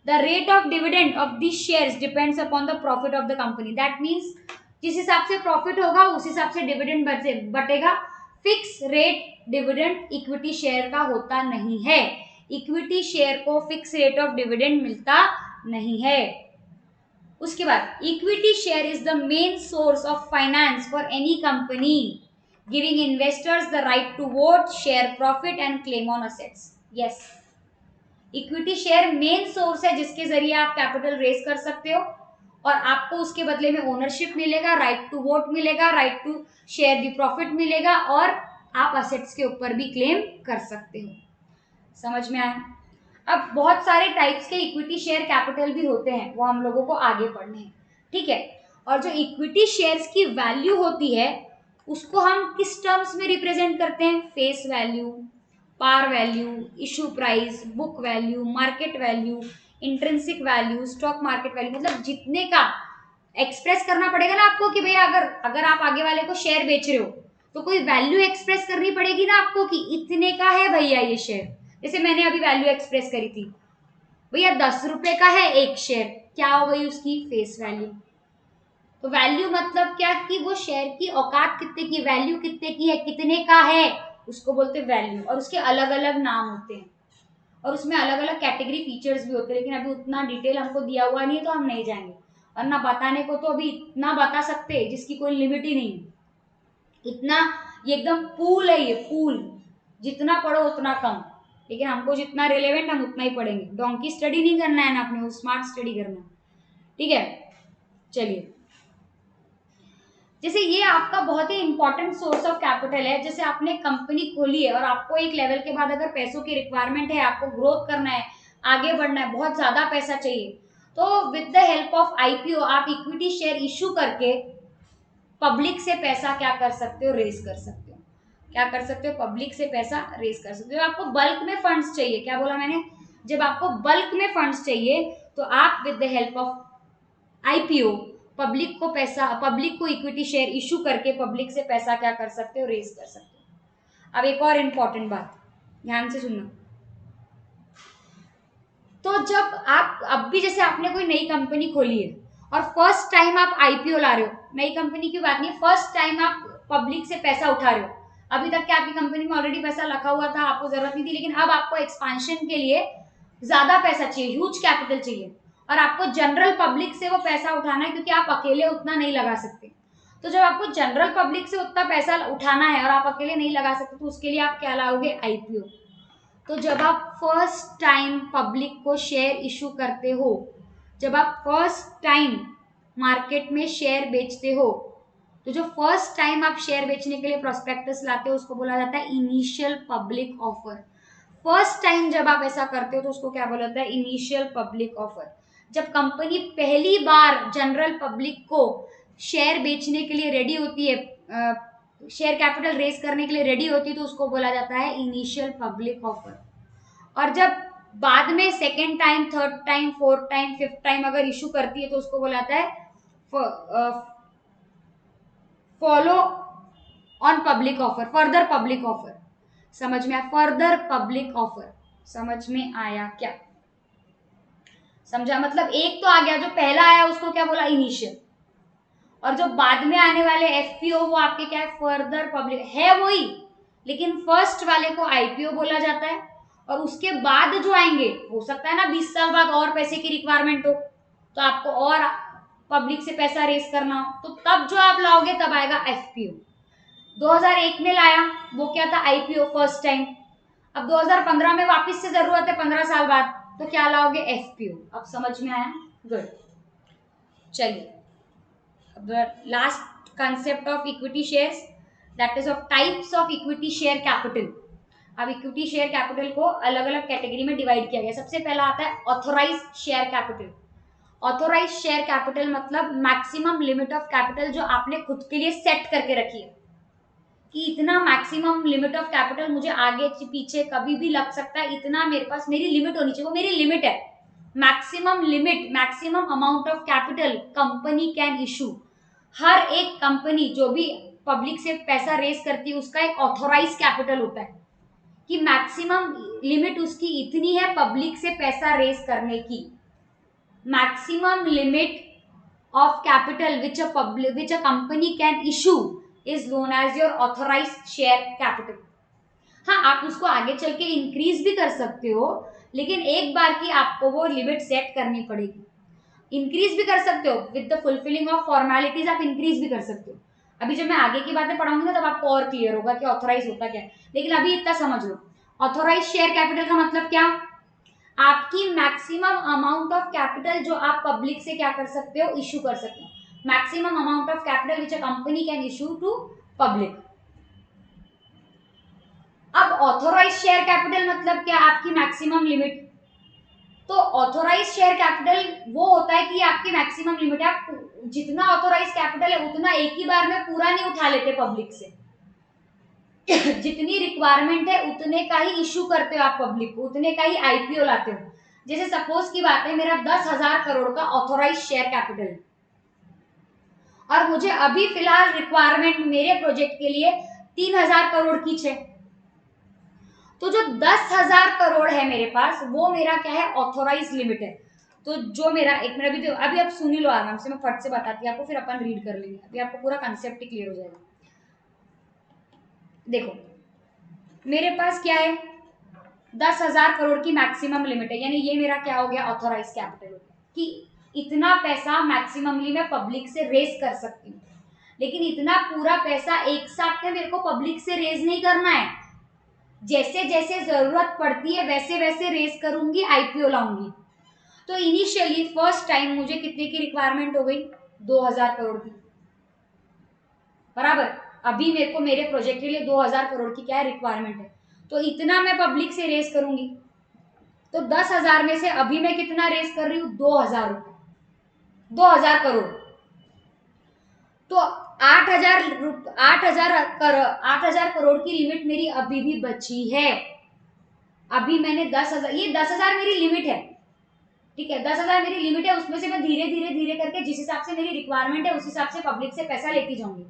The rate of dividend of this shares depends upon the profit of the company. That means जिस हिसाब से प्रॉफिट होगा उस हिसाब से डिविडेंड बटेगा। Fix rate dividend equity share का होता नहीं है, इक्विटी शेयर को फिक्स रेट ऑफ डिविडेंड मिलता नहीं है। उसके बाद equity share is the main source of finance for any company, giving investors the right to vote, share profit and claim on assets. Yes, equity share main source है जिसके जरिए आप capital raise कर सकते हो और आपको उसके बदले में ओनरशिप मिलेगा, राइट टू वोट मिलेगा, right to share the profit मिलेगा, और आप असेट्स के ऊपर भी क्लेम कर सकते हो। समझ में आया? अब बहुत सारे टाइप्स के इक्विटी शेयर कैपिटल भी होते हैं, वो हम लोगों को आगे पढ़ने हैं। ठीक है, और जो इक्विटी शेयर्स की वैल्यू होती है उसको हम किस टर्म्स में रिप्रेजेंट करते हैं? Face value, par value, issue price, book value, market value, intrinsic value, stock market value, मतलब जितने का एक्सप्रेस करना पड़ेगा ना आपको कि भैया अगर आप आगे वाले को शेयर बेच रहे हो तो कोई वैल्यू एक्सप्रेस करनी पड़ेगी ना आपको कि इतने का है भैया ये शेयर। जैसे मैंने अभी वैल्यू एक्सप्रेस करी थी, भैया 10 रुपए का है एक शेयर, क्या हो गई उसकी? Face value. तो वैल्यू मतलब क्या कि वो शेयर की औकात कितने की, वैल्यू कितने की है, कितने का है, उसको बोलते हैं वैल्यू। और उसके अलग अलग नाम होते हैं और उसमें अलग अलग कैटेगरी फीचर्स भी होते हैं, लेकिन अभी उतना डिटेल हमको दिया हुआ नहीं है तो हम नहीं जाएंगे। और ना बताने को तो अभी इतना बता सकते हैं जिसकी कोई लिमिट ही नहीं है। इतना ये एकदम पूल है, ये पूल, जितना पढ़ो उतना कम, लेकिन हमको जितना रिलेवेंट हम उतना ही पढ़ेंगे। डोंकी स्टडी नहीं करना है ना अपने को, स्मार्ट स्टडी करना। ठीक है, चलिए। जैसे ये आपका बहुत ही इंपॉर्टेंट सोर्स ऑफ कैपिटल है। जैसे आपने कंपनी खोली है और आपको एक लेवल के बाद अगर पैसों की रिक्वायरमेंट है, आपको ग्रोथ करना है, आगे बढ़ना है, बहुत ज्यादा पैसा चाहिए, तो with the help of IPO आप इक्विटी शेयर इशू करके पब्लिक से पैसा क्या कर सकते हो? रेस कर सकते हो। क्या कर सकते हो? पब्लिक से पैसा रेस कर सकते हो। आपको बल्क में फंड्स चाहिए, क्या बोला मैंने? जब आपको बल्क में फंड्स चाहिए तो आप with the help of IPO public को इक्विटी शेयर इशू करके पब्लिक से पैसा क्या कर सकते हो? रेस कर सकते हो। अब एक और इंपॉर्टेंट बात ध्यान से सुनना। तो जब आप अब भी जैसे आपने कोई नई कंपनी खोली है और फर्स्ट टाइम आप आईपीओ ला रहे हो, नई कंपनी की बात नहीं, फर्स्ट टाइम आप पब्लिक से पैसा उठा रहे हो, अभी तक क्या आपकी कंपनी में ऑलरेडी पैसा रखा हुआ था, आपको जरूरत नहीं थी, लेकिन अब आपको एक्सपांशन के लिए ज्यादा पैसा चाहिए, ह्यूज कैपिटल चाहिए, और आपको जनरल पब्लिक से वो पैसा उठाना है क्योंकि आप अकेले उतना नहीं लगा सकते। तो जब आपको जनरल पब्लिक से उतना पैसा उठाना है और आप अकेले नहीं लगा सकते, तो उसके लिए आप क्या लाओगे? आईपीओ। तो जब आप फर्स्ट टाइम पब्लिक को शेयर इशू करते हो, जब आप फर्स्ट टाइम मार्केट में शेयर बेचते हो, तो जो फर्स्ट टाइम आप शेयर बेचने के लिए प्रोस्पेक्टस लाते हो उसको बोला जाता है initial public offer. First time जब आप ऐसा करते हो तो उसको क्या बोला जाता है? Initial public offer. जब कंपनी पहली बार जनरल पब्लिक को शेयर बेचने के लिए रेडी होती है, शेयर कैपिटल रेज करने के लिए रेडी होती है, तो उसको बोला जाता है इनिशियल पब्लिक ऑफर। और जब बाद में second time, third time, fourth time, fifth time अगर इशू करती है तो उसको बोला जाता है follow on public offer, further public offer. समझ में आया? फर्दर पब्लिक ऑफर, समझ में आया क्या? समझा? मतलब एक तो आ गया, जो पहला आया उसको क्या बोला? इनिशियल। और जो बाद में आने वाले एफपीओ वो आपके क्या है? फर्दर पब्लिक है वही, लेकिन फर्स्ट वाले को आईपीओ बोला जाता है। और उसके बाद जो आएंगे, हो सकता है ना 20 साल बाद और पैसे की रिक्वायरमेंट हो, तो आपको और पब्लिक से पैसा रेस करना हो, तो तब जो आप लाओगे तब आएगा एफपीओ। 2001 में लाया, वो क्या था? IPO first time. अब 2015 में वापस से जरूरत है 15 साल बाद, तो क्या लाओगे? एफपीओ। अब समझ में आया? गुड। चलिए, अब last concept of equity shares, that is of types of equity share capital. अब इक्विटी शेयर कैपिटल को अलग अलग कैटेगरी में डिवाइड किया गया। सबसे पहला आता है authorised share capital. Authorised share capital मतलब मैक्सिमम लिमिट ऑफ कैपिटल जो आपने खुद के लिए सेट करके रखी है, कि इतना मैक्सिमम लिमिट ऑफ कैपिटल मुझे आगे पीछे कभी भी लग सकता है, इतना मेरे पास मेरी लिमिट होनी चाहिए, वो मेरी लिमिट है। Maximum limit, maximum amount of capital company can issue. हर एक कंपनी जो भी पब्लिक से पैसा रेस करती है उसका एक ऑथोराइज कैपिटल होता है, कि मैक्सिमम लिमिट उसकी इतनी है पब्लिक से पैसा रेस करने की। Maximum limit of capital which a company can issue is known as your authorized share capital. हाँ, आप उसको आगे चल के इंक्रीज भी कर सकते हो, लेकिन एक बार की आपको वो लिमिट सेट करनी पड़ेगी। इंक्रीज भी कर सकते हो with the fulfilling of formalities, आप इंक्रीज भी कर सकते हो। अभी जब मैं आगे की बातें पढ़ाऊंगी ना तब आपको और क्लियर होगा कि ऑथोराइज होता क्या है, लेकिन अभी इतना समझ लो। ऑथोराइज शेयर कैपिटल का मतलब क्या? आपकी मैक्सिमम अमाउंट ऑफ कैपिटल जो आप पब्लिक से क्या कर सकते हो? इशू कर सकते हो। Maximum amount of capital which a company can issue to public. अब ऑथोराइज शेयर कैपिटल मतलब क्या? आपकी मैक्सिमम लिमिट। तो ऑथोराइज शेयर कैपिटल वो होता है कि आपकी मैक्सिमम लिमिट है, आप जितना ऑथोराइज कैपिटल है उतना एक ही बार में पूरा नहीं उठा लेते पब्लिक से। जितनी रिक्वायरमेंट है उतने का ही इशू करते हो आप पब्लिक को, उतने का ही आईपीओ लाते हो। जैसे सपोज की बात है, मेरा 10,000 करोड़ का ऑथोराइज शेयर कैपिटल है और मुझे अभी फिलहाल रिक्वायरमेंट मेरे प्रोजेक्ट के लिए 3,000 करोड़ की है, तो जो 10,000 करोड़ है मेरे पास वो मेरा क्या है? ऑथोराइज लिमिट है। तो जो मेरा, एक मिनट अभी आप सुन ही लो आराम से, मैं फट से बताती हूँ आपको, फिर अपन रीड कर लेंगे, अभी आपको पूरा कंसेप्ट ही क्लियर हो जाएगा। देखो मेरे पास क्या है? 10,000 करोड़ की मैक्सिमम लिमिट है, यानी ये मेरा क्या हो गया? ऑथोराइज कैपिटल हो गया, कि इतना पैसा मैक्सिममली मैं पब्लिक से रेज कर सकती हूँ। लेकिन इतना पूरा पैसा एक साथ में मेरे को पब्लिक से रेज नहीं करना है, जैसे जैसे जरूरत पड़ती है वैसे वैसे रेज करूंगी, आईपीओ लाऊंगी। तो इनिशियली फर्स्ट टाइम मुझे कितने की रिक्वायरमेंट हो गई? 2,000 करोड़ की, बराबर। अभी मेरे को मेरे प्रोजेक्ट के लिए 2,000 करोड़ की क्या है? रिक्वायरमेंट है। तो इतना मैं पब्लिक से रेज करूंगी, तो 10,000 में से अभी मैं कितना रेज कर रही हूँ? 2,000 रुपए, 2,000 करोड़। तो 8,000 करोड़ की लिमिट मेरी अभी भी बची है। अभी मैंने 10,000, ये 10,000 मेरी लिमिट है, ठीक है, 10,000 मेरी लिमिट है, उसमें से मैं धीरे धीरे धीरे करके जिस हिसाब से मेरी रिक्वायरमेंट है उस हिसाब से पब्लिक से पैसा लेती जाऊंगी।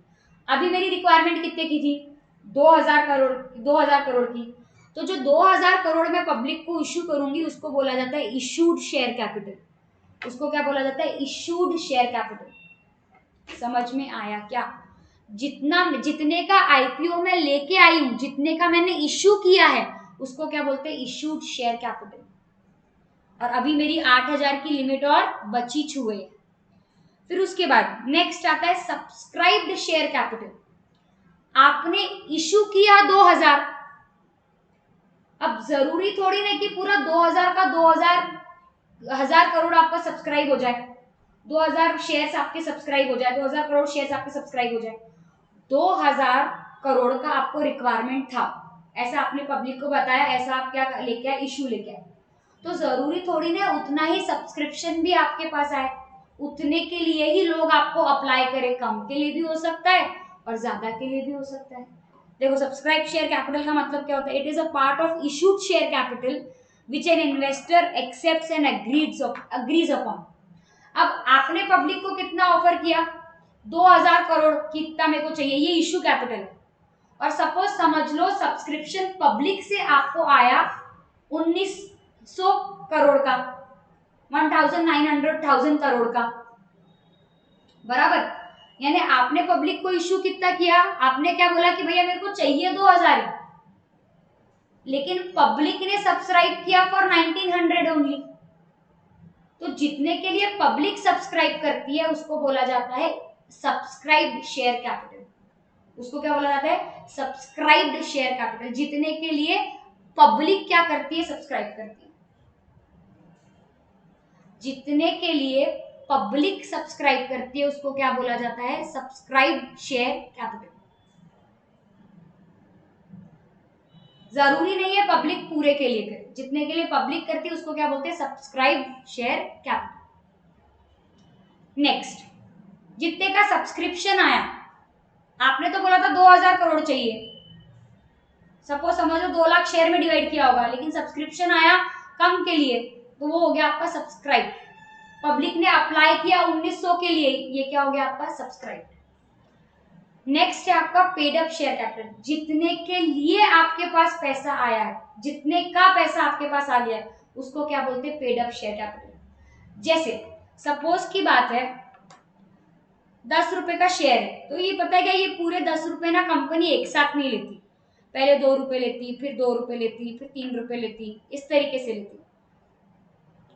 अभी मेरी रिक्वायरमेंट कितने की थी? 2,000 करोड़, 2,000 करोड़ की। तो जो 2,000 करोड़ मैं पब्लिक को इश्यू करूंगी उसको बोला जाता है इश्यूड शेयर कैपिटल। उसको क्या बोला जाता है? Issued share capital. समझ में आया क्या? जितने का आईपीओ में लेके आई हूं, जितने का मैंने इश्यू किया है उसको क्या बोलते हैं? Issued share capital. और अभी मेरी 8,000 की लिमिट और बची छुए। फिर उसके बाद नेक्स्ट आता है सब्सक्राइब्ड शेयर कैपिटल। आपने इशू किया 2000, अब जरूरी थोड़ी नहीं कि पूरा 2000 का 2000 करोड़ आपका सब्सक्राइब हो जाए, 2000 शेयर्स आपके सब्सक्राइब हो जाए, 2000 करोड़ शेयर्स आपके सब्सक्राइब हो जाए। 2000 करोड़ का आपको रिक्वायरमेंट था, ऐसा आपने पब्लिक को बताया, ऐसा आप क्या लेके आए, इशू लेके आए। तो जरूरी थोड़ी ना उतना ही सब्सक्रिप्शन भी आपके पास आए, उतने के लिए ही लोग आपको अप्लाई करें। कम के लिए भी हो सकता है और ज्यादा के लिए भी हो सकता है। देखो सब्सक्राइब शेयर कैपिटल का मतलब क्या होता है? It is a part of issued share capital which an investor accepts and agrees upon. अब आपने पब्लिक को कितना ऑफर किया? 2000 करोड़ कितना मेरे को चाहिए, ये इशू कैपिटल है। और सपोज समझ लो सब्सक्रिप्शन पब्लिक से आपको आया 1900 करोड़ का, 1900,000 करोड़ का, बराबर। यानी आपने पब्लिक को इशू कितना किया? आपने क्या बोला कि भैया मेरे को चाहिए 2000, लेकिन पब्लिक ने सब्सक्राइब किया फॉर 1900 ओनली। तो जितने के लिए पब्लिक सब्सक्राइब करती है उसको बोला जाता है सब्सक्राइब्ड शेयर कैपिटल। उसको क्या बोला जाता है? Subscribed share capital. जितने के लिए पब्लिक क्या करती है? सब्सक्राइब करती है। जितने के लिए पब्लिक सब्सक्राइब करती है उसको क्या बोला जाता है? Subscribed share capital. जरूरी नहीं है पब्लिक पूरे के लिए करे, जितने के लिए पब्लिक करती है उसको क्या बोलते हैं? Subscribed share capital. नेक्स्ट, जितने का सब्सक्रिप्शन आया, आपने तो बोला था 2000 करोड़ चाहिए, सपोज समझ लो 2 लाख शेयर में डिवाइड किया होगा, लेकिन सब्सक्रिप्शन आया कम के लिए, तो वो हो गया आपका सब्सक्राइब। पब्लिक ने अप्लाई किया 1900 के लिए, ये क्या हो गया आपका? सब्सक्राइब। नेक्स्ट है आपका पेड अप शेयर कैपिटल। जितने के लिए आपके पास पैसा आया है, जितने का पैसा आपके पास आ गया है, उसको क्या बोलते हैं? Paid up share capital. जैसे सपोज की बात है 10 रुपए का शेयर है, तो ये पता है क्या, ये पूरे 10 रुपए ना कंपनी एक साथ नहीं लेती, पहले 2 रुपए लेती, फिर 2 रुपए लेती, फिर 3 रुपए लेती, इस तरीके से लेती,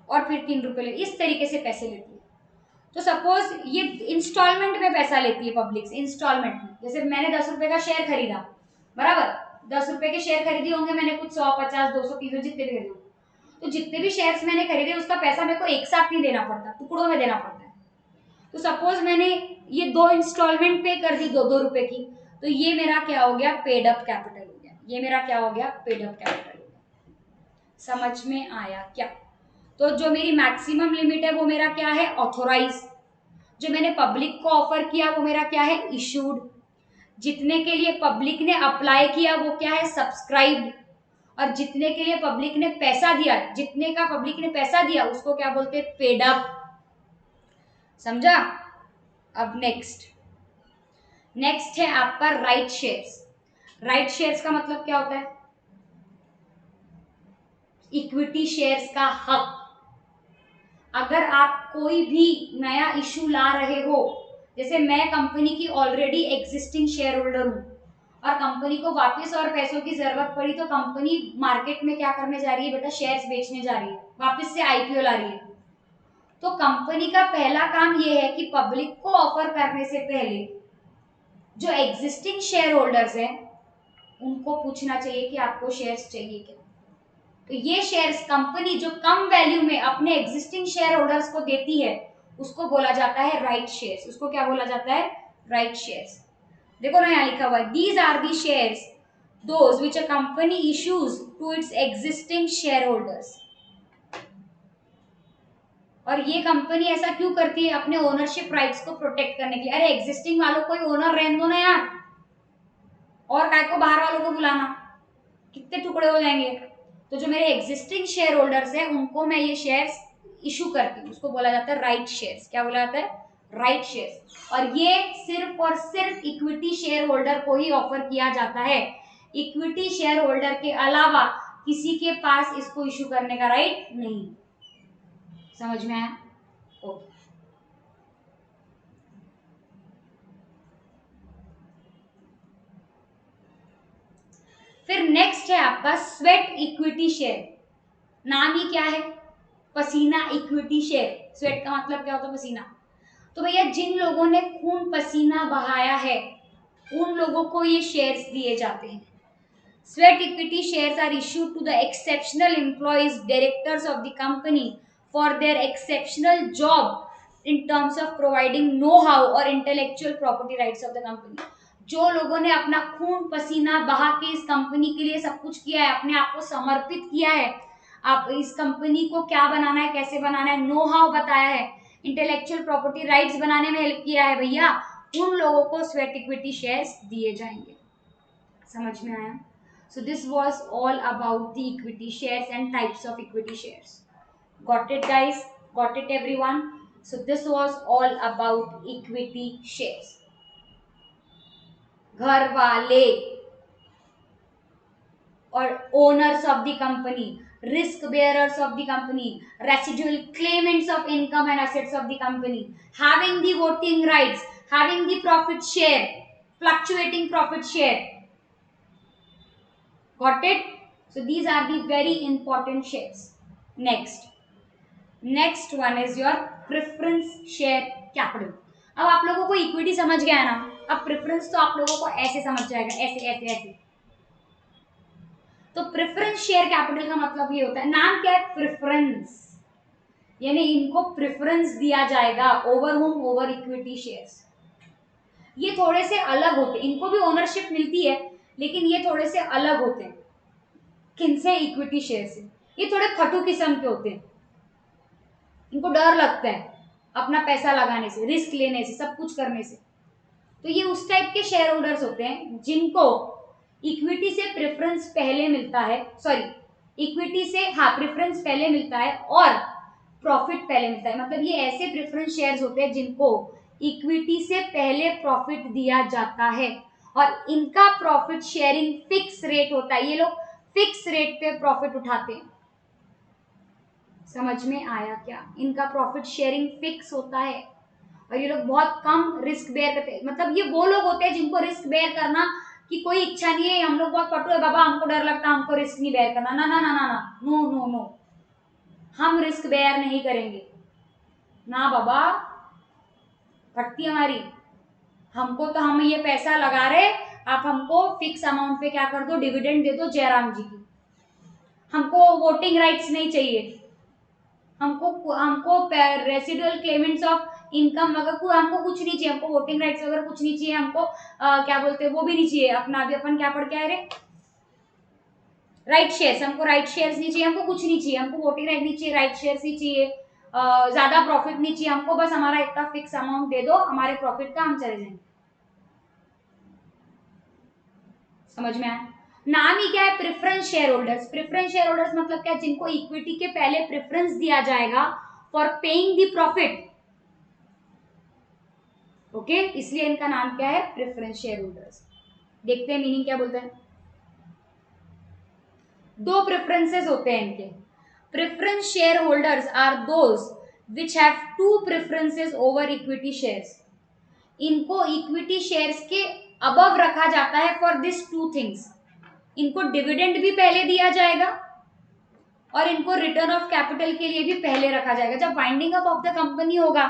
और फिर 3 रुपए लेती, इस तरीके से पैसे लेती है। तो सपोज ये इंस्टॉलमेंट में पैसा लेती है पब्लिक से, इंस्टॉलमेंट में। जैसे मैंने 10 रुपए का शेयर खरीदा, बराबर, 10 रुपए के शेयर खरीदी होंगे मैंने, कुछ 100, 50, 200, 300 जितने भी खरीदे, तो जितने भी शेयर्स मैंने खरीदे उसका पैसा मेरे को एक साथ नहीं देना पड़ता, टुकड़ों में देना पड़ता है। तो सपोज मैंने ये 2 इंस्टॉलमेंट पे कर दी 2-2 रुपए की, तो ये मेरा क्या हो गया? पेड अप कैपिटल हो गया। ये मेरा क्या हो गया? पेड अप कैपिटल हो गया। समझ में आया क्या? तो जो मेरी मैक्सिमम लिमिट है वो मेरा क्या है? ऑथोराइज। जो मैंने पब्लिक को ऑफर किया वो मेरा क्या है? इशूड। जितने के लिए पब्लिक ने अप्लाई किया वो क्या है? सब्सक्राइब्ड। और जितने के लिए पब्लिक ने पैसा दिया, जितने का पब्लिक ने पैसा दिया उसको क्या बोलते हैं? Paid up. समझा? अब नेक्स्ट है आपका राइट शेयर्स। राइट शेयर्स का मतलब क्या होता है? इक्विटी शेयर्स का हक। अगर आप कोई भी नया इशू ला रहे हो, जैसे मैं कंपनी की ऑलरेडी एग्जिस्टिंग शेयर होल्डर हूं और कंपनी को वापस और पैसों की जरूरत पड़ी, तो कंपनी मार्केट में क्या करने जा रही है? बेटा शेयर्स बेचने जा रही है, वापस से आईपीओ ला रही है। तो कंपनी का पहला काम यह है कि पब्लिक को ऑफर करने से पहले जो एग्जिस्टिंग शेयर होल्डर्स हैं उनको पूछना चाहिए कि आपको शेयर्स चाहिए क्या। तो ये शेयर्स कंपनी जो कम वैल्यू में अपने एग्जिस्टिंग शेयर होल्डर्स को देती है उसको बोला जाता है राइट शेयर्स। उसको क्या बोला जाता है? Right shares. देखो ना यहाँ लिखा हुआ है, these are the shares those which a company issues to its existing share holders. और ये कंपनी ऐसा क्यों करती है? अपने ओनरशिप राइट्स को प्रोटेक्ट करने के लिए। अरे एग्जिस्टिंग वालों को ही ओनर रहने दो ना यार, और काय को बाहर वालों को बुलाना, कितने टुकड़े हो जाएंगे। तो जो मेरे एग्जिस्टिंग शेयर होल्डर्स हैं उनको मैं ये शेयर्स इशू करती हूँ, उसको बोला जाता है राइट शेयर्स। क्या बोला जाता है? Right shares. और ये सिर्फ और सिर्फ इक्विटी शेयर होल्डर को ही ऑफर किया जाता है। इक्विटी शेयर होल्डर के अलावा किसी के पास इसको इशू करने का राइट नहीं। समझ में आया? ओके। फिर नेक्स्ट है आपका स्वेट इक्विटी शेयर। नाम ही क्या है? पसीना इक्विटी शेयर। स्वेट का मतलब क्या होता है? पसीना। तो भैया जिन लोगों ने खून पसीना बहाया है उन लोगों को ये शेयर्स दिए जाते हैं। Sweat equity shares are issued to the exceptional employees directors of the company for their exceptional job in terms of providing know how or intellectual property rights of the company. जो लोगों ने अपना खून पसीना बहा के इस कंपनी के लिए सब कुछ किया है, अपने आप को समर्पित किया है, आप इस कंपनी को क्या बनाना है, कैसे बनाना है, नो हाउ बताया है, इंटेलेक्चुअल प्रॉपर्टी राइट्स बनाने में हेल्प किया है, भैया उन लोगों को स्वेट इक्विटी शेयर्स दिए जाएंगे। समझ में आया? So this was all about the equity shares and types of equity shares. Got it guys? Got it everyone? So this was all about equity shares. घर वाले और owners of the company, risk bearers of the company, residual claimants of income and assets of the company, having the voting rights, having the profit share, fluctuating profit share. Got it? So these are the very important shares. Next one is your preference share capital. अब आप लोगों को equity समझ गया है ना, अब preference तो आप लोगों को ऐसे समझ जाएगा, ऐसे ऐसे ऐसे। तो प्रेफरेंस शेयर कैपिटल का मतलब ये होता है, नाम क्या है? प्रेफरेंस, यानी इनको प्रेफरेंस दिया जाएगा over home, over equity shares. ये थोड़े से अलग होते हैं, इनको भी ओनरशिप मिलती है लेकिन ये थोड़े से अलग होते हैं। किनसे? इक्विटी शेयर से। ये थोड़े खटू किस्म के होते हैं, इनको डर लगता है अपना पैसा लगाने से, रिस्क लेने से, सब कुछ करने से। तो ये उस टाइप के शेयर होल्डर्स होते हैं जिनको इक्विटी से प्रेफरेंस पहले मिलता है, सॉरी इक्विटी से प्रेफरेंस पहले मिलता है और प्रॉफिट पहले मिलता है। मतलब ये ऐसे प्रेफरेंस शेयर्स होते हैं जिनको इक्विटी से पहले प्रॉफिट दिया जाता है और इनका प्रॉफिट शेयरिंग फिक्स रेट होता है। ये लोग फिक्स रेट पे प्रॉफिट उठाते हैं। समझ में आया क्या? इनका प्रॉफिट शेयरिंग फिक्स होता है और ये लोग बहुत कम रिस्क बेयर करते हैं। मतलब ये वो लोग होते हैं जिनको रिस्क बेयर करना कि कोई इच्छा नहीं है, हम लोग बहुत पटु है बाबा, हमको डर लगता है, हमको रिस्क नहीं बेयर करना, ना ना ना ना ना, नो नो नो, हम रिस्क बेयर नहीं करेंगे ना बाबा, फटती हमारी, हमको तो हम ये पैसा लगा रहे, आप हमको फिक्स अमाउंट पे क्या कर दो, डिविडेंड दे दो जयराम जी की, हमको वोटिंग राइट्स नहीं चाहिए, हमको रेसिडुअल क्लेमेंट्स ऑफ इनकम वगैरह हमको कुछ नहीं चाहिए, हमको वोटिंग राइट्स वगैरह कुछ नहीं चाहिए, हमको क्या बोलते हैं वो भी नहीं चाहिए, अपना अभी अपन क्या पढ़ के आए रे, राइट शेयर्स, हमको राइट शेयर्स नहीं चाहिए, हमको कुछ नहीं चाहिए, हमको वोटिंग राइट नहीं चाहिए, राइट शेयर्स नहीं चाहिए, ज्यादा प्रॉफिट नहीं चाहिए, हमको बस हमारा इतना फिक्स अमाउंट दे दो हमारे प्रॉफिट का, हम चले जाएंगे। समझ में आया? नाम ही क्या है? Preference share holders. Preference share holders मतलब क्या? जिनको इक्विटी के पहले प्रेफरेंस दिया जाएगा for paying the profit. Okay, इसलिए इनका नाम क्या है? Preference share holders. देखते हैं मीनिंग क्या बोलते हैं। दो प्रेफरेंसेस होते हैं इनके। Preference share holders are those which have two preferences over equity shares. इनको इक्विटी शेयर्स के अबव रखा जाता है फॉर दिस टू थिंग्स। इनको डिविडेंड भी पहले दिया जाएगा और इनको रिटर्न ऑफ कैपिटल के लिए भी पहले रखा जाएगा। जब winding up of the company होगा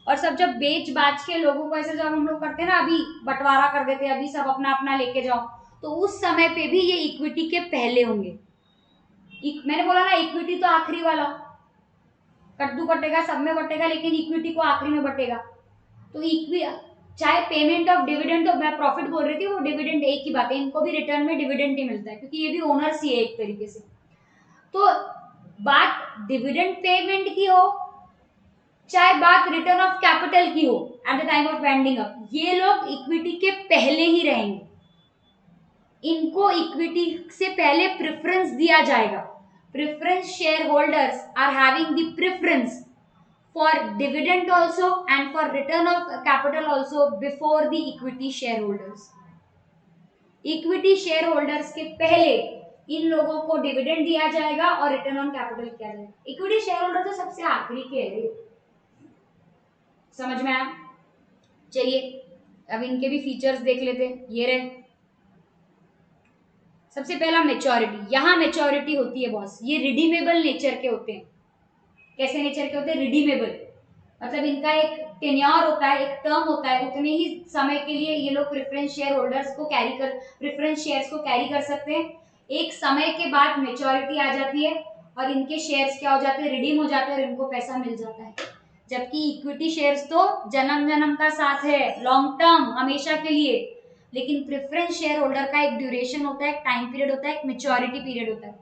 और सब जब बेच बाच के लोगों को ऐसे जब हम लोग करते हैं ना, अभी बंटवारा कर देते हैं, अभी सब अपना अपना लेके जाओ, तो उस समय पे भी ये इक्विटी के पहले होंगे। मैंने बोला ना इक्विटी तो आखिरी वाला, कद्दू कटेगा सब में बटेगा, लेकिन इक्विटी को आखिरी में बटेगा। तो चाहे पेमेंट ऑफ डिविडेंड, तो मैं प्रॉफिट बोल रही थी, वो डिविडेंड एक ही बात है, इनको भी रिटर्न में डिविडेंड ही मिलता है क्योंकि ये भी ओनर्स ही है एक तरीके से। तो बात डिविडेंड पेमेंट की हो चाहे बात रिटर्न ऑफ कैपिटल की हो at the time of winding up, ये लोग इक्विटी के पहले ही रहेंगे। इनको इक्विटी से पहले प्रेफरेंस दिया जाएगा। Preference share holders are having the preference for dividend also and for return of capital also before the equity shareholders. Equity shareholders के पहले इन लोगों को डिविडेंड दिया जाएगा और रिटर्न ऑन कैपिटल किया जाएगा। इक्विटी शेयर होल्डर तो सबसे आखिरी के है। समझ में आया? चलिए अब इनके भी फीचर्स देख लेते हैं। ये रहे सबसे पहला मेच्योरिटी। यहाँ मेच्योरिटी होती है बॉस, ये रिडीमेबल नेचर के होते हैं। कैसे नेचर के होते हैं? रिडीमेबल। मतलब इनका एक टेन्योर होता है, एक टर्म होता है, उतने ही समय के लिए ये लोग प्रेफरेंस शेयर होल्डर्स को कैरी कर प्रेफरेंस शेयर्स को कैरी कर सकते हैं। एक समय के बाद मेच्योरिटी आ जाती है और इनके शेयर्स क्या हो जाते हैं, रिडीम हो जाते हैं और इनको पैसा मिल जाता है। जबकि इक्विटी शेयर्स तो जन्म जन्म का साथ है, लॉन्ग टर्म, हमेशा के लिए। लेकिन प्रेफरेंस शेयर होल्डर का एक ड्यूरेशन होता है, एक टाइम पीरियड होता है, एक मेच्योरिटी पीरियड होता है,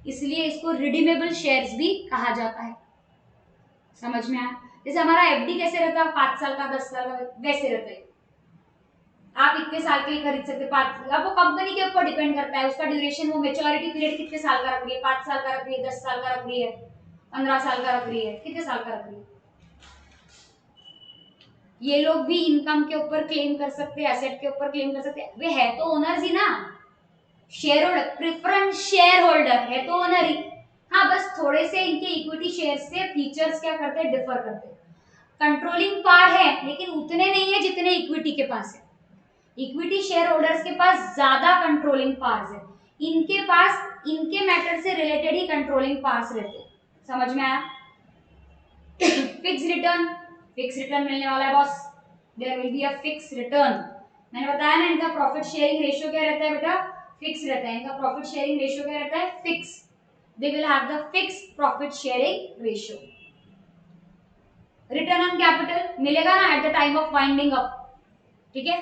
इसलिए इसको रिडीमेबल शेयर्स भी कहा जाता है। समझ में आया? जैसे हमारा एफडी कैसे रहता है, 5 साल का, 10 साल का, वैसे रहता है। आप इतने साल के लिए खरीद सकते हैं, 5, अब वो कंपनी के ऊपर डिपेंड करता है, उसका ड्यूरेशन, वो मेच्योरिटी पीरियड कितने साल का रख रही है, 5 साल का रख रही है, 10 साल का रख रही है, 15 साल का रख रही है, कितने साल का रख रही है। ये लोग भी इनकम के ऊपर क्लेम कर सकते हैं, एसेट के ऊपर क्लेम कर सकते हैं, वे है तो ओनर्स ही ना, share holder, preference share holder है तो ओनर ही। हाँ, बस थोड़े से इनके इक्विटी शेयर से फीचर्स क्या करते हैं, डिफर करते हैं। कंट्रोलिंग पावर है लेकिन उतने नहीं है जितने इक्विटी के पास है। इक्विटी शेयर होल्डर्स के पास ज्यादा कंट्रोलिंग पावर्स है, इनके पास इनके मैटर से रिलेटेड ही कंट्रोलिंग पावर्स रहते हैं। समझ में आया? फिक्स रिटर्न, फिक्स रिटर्न मिलने वाला है boss, there will be a fix return. मैंने बताया ना, इनका प्रॉफिट शेयरिंग रेशियो क्या रहता है बेटा, फिक्स रहता है। इनका प्रॉफिट शेयरिंग रेशियो क्या रहता है, fix. They will have the fix profit sharing ratio. Return on capital मिलेगा ना at the time of winding up, ठीक है।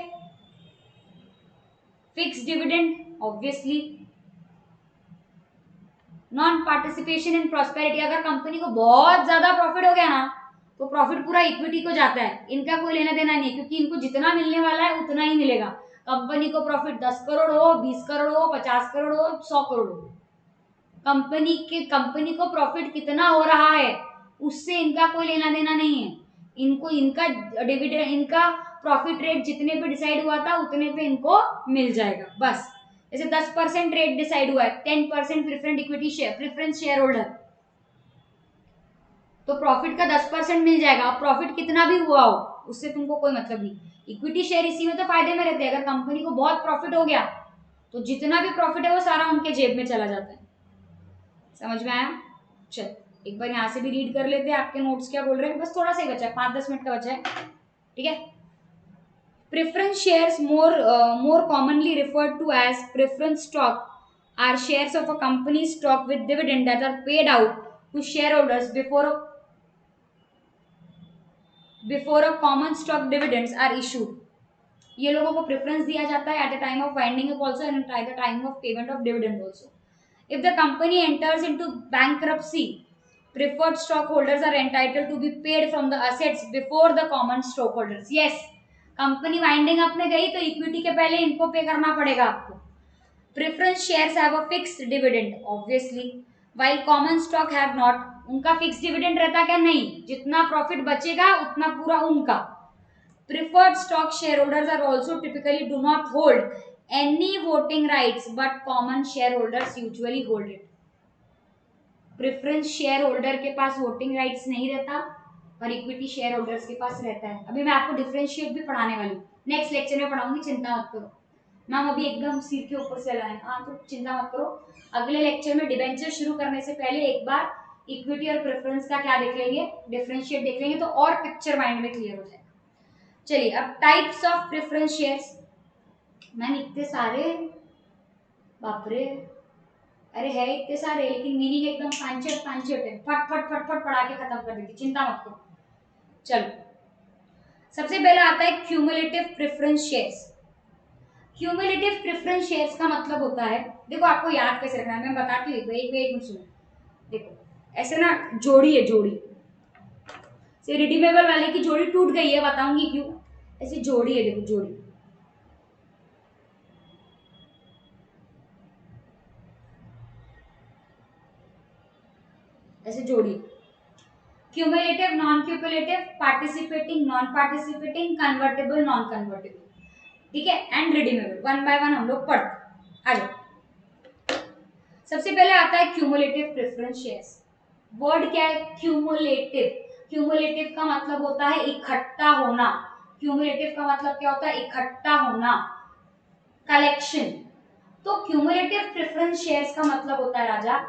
Fix dividend obviously. Non participation in prosperity, अगर कंपनी को बहुत ज्यादा प्रॉफिट हो गया ना तो प्रॉफिट पूरा इक्विटी को जाता है, इनका कोई लेना देना नहीं, क्योंकि इनको जितना मिलने वाला है उतना ही मिलेगा। कंपनी को प्रॉफिट 10 करोड़ हो, 20 करोड़ हो, 50 करोड़ हो, 100 करोड़ हो, कंपनी को प्रॉफिट कितना हो रहा है उससे इनका कोई लेना देना नहीं है। इनको इनका डिविडेंड, इनका प्रॉफिट रेट जितने पे डिसाइड हुआ था उतने पे इनको मिल जाएगा बस। जैसे 10% रेट डिसाइड हुआ है, 10% preference equity share, preference share holder, तो प्रॉफिट का 10% मिल जाएगा। प्रॉफिट कितना भी हुआ हो उससे तुमको कोई मतलब नहीं। इक्विटी शेयर इसी में तो फायदे में रहते हैं, अगर कंपनी को बहुत प्रॉफिट हो गया तो जितना भी प्रॉफिट है वो सारा उनके जेब में चला जाता है। समझ में आया? चल एक बार यहाँ से भी रीड कर लेते हैं, आपके नोट्स क्या बोल रहे हैं, बस थोड़ा सा ही बचा है, 5-10 मिनट का बचा है, ठीक है। Preference shares, more commonly referred to as preference stock, are shares of a company's stock with dividend that are paid out to shareholders before a common stock dividends are issued. ये लोगों को preference दिया जाता है at the time of winding up also and at the time of payment of dividend also. If the company enters into bankruptcy, preferred stockholders are entitled to be paid from the assets before the common stockholders. Yes, company winding up में गई तो equity के पहले इनको पे करना पड़ेगा आपको। Preference shares have a fixed dividend obviously, while common stock have not. उनका फिक्स डिविडेंड रहता क्या, नहीं, जितना प्रॉफिट बचेगा उतना पूरा उनका। Preferred stock shareholders are also typically do not hold any voting rights, but common shareholders usually hold it. Preference share holder के पास वोटिंग राइट्स नहीं रहता और इक्विटी शेयर होल्डर्स के पास रहता है। अभी मैं आपको डिफरेंशिएट भी पढ़ाने वाली हूँ, नेक्स्ट लेक्चर में पढ़ाऊंगी, चिंता मत करो मैम, अभी एकदम सिर के ऊपर से लाए, हाँ तो चिंता मत करो। अगले लेक्चर में डिबेंचर शुरू करने से पहले एक बार इक्विटी और प्रेफरेंस का क्या देख लेंगे, डिफरेंशिएट देख लेंगे, तो और पिक्चर माइंड में क्लियर हो जाएगा। चलिए अब types of preference shares. Ma'am इतने सारे, बापरे, अरे है इतने सारे लेकिन मीनिंग एकदम पांचट है, फट फट फट फट पढ़ा के खत्म कर देती, चिंता मत करो। चलो सबसे पहले आता है cumulative preference shares. Cumulative preference shares का मतलब होता है, देखो आपको याद कैसे रखना है, मैं बताती हूँ, एक मिनट सुनो। देखो ऐसे ना जोड़ी है, जोड़ी से रिडीमेबल वाले की जोड़ी टूट गई है, बताऊंगी क्यों। ऐसी जोड़ी है, देखो जोड़ी, ऐसे जोड़ी, cumulative, non cumulative, participating, non participating, convertible, non convertible, ठीक है, and redeemable. One by one हम लोग पढ़ते। आ जाओ, सबसे पहले आता है क्यूमुलेटिव प्रेफरेंस शेयर्स। वर्ड क्या है, क्यूमुलेटिव। क्यूमुलेटिव का मतलब होता है इकट्ठा होना। क्यूमुलेटिव का मतलब क्या होता है, इकट्ठा होना, कलेक्शन। तो क्यूमुलेटिव प्रेफरेंस शेयर्स का मतलब होता है राजा,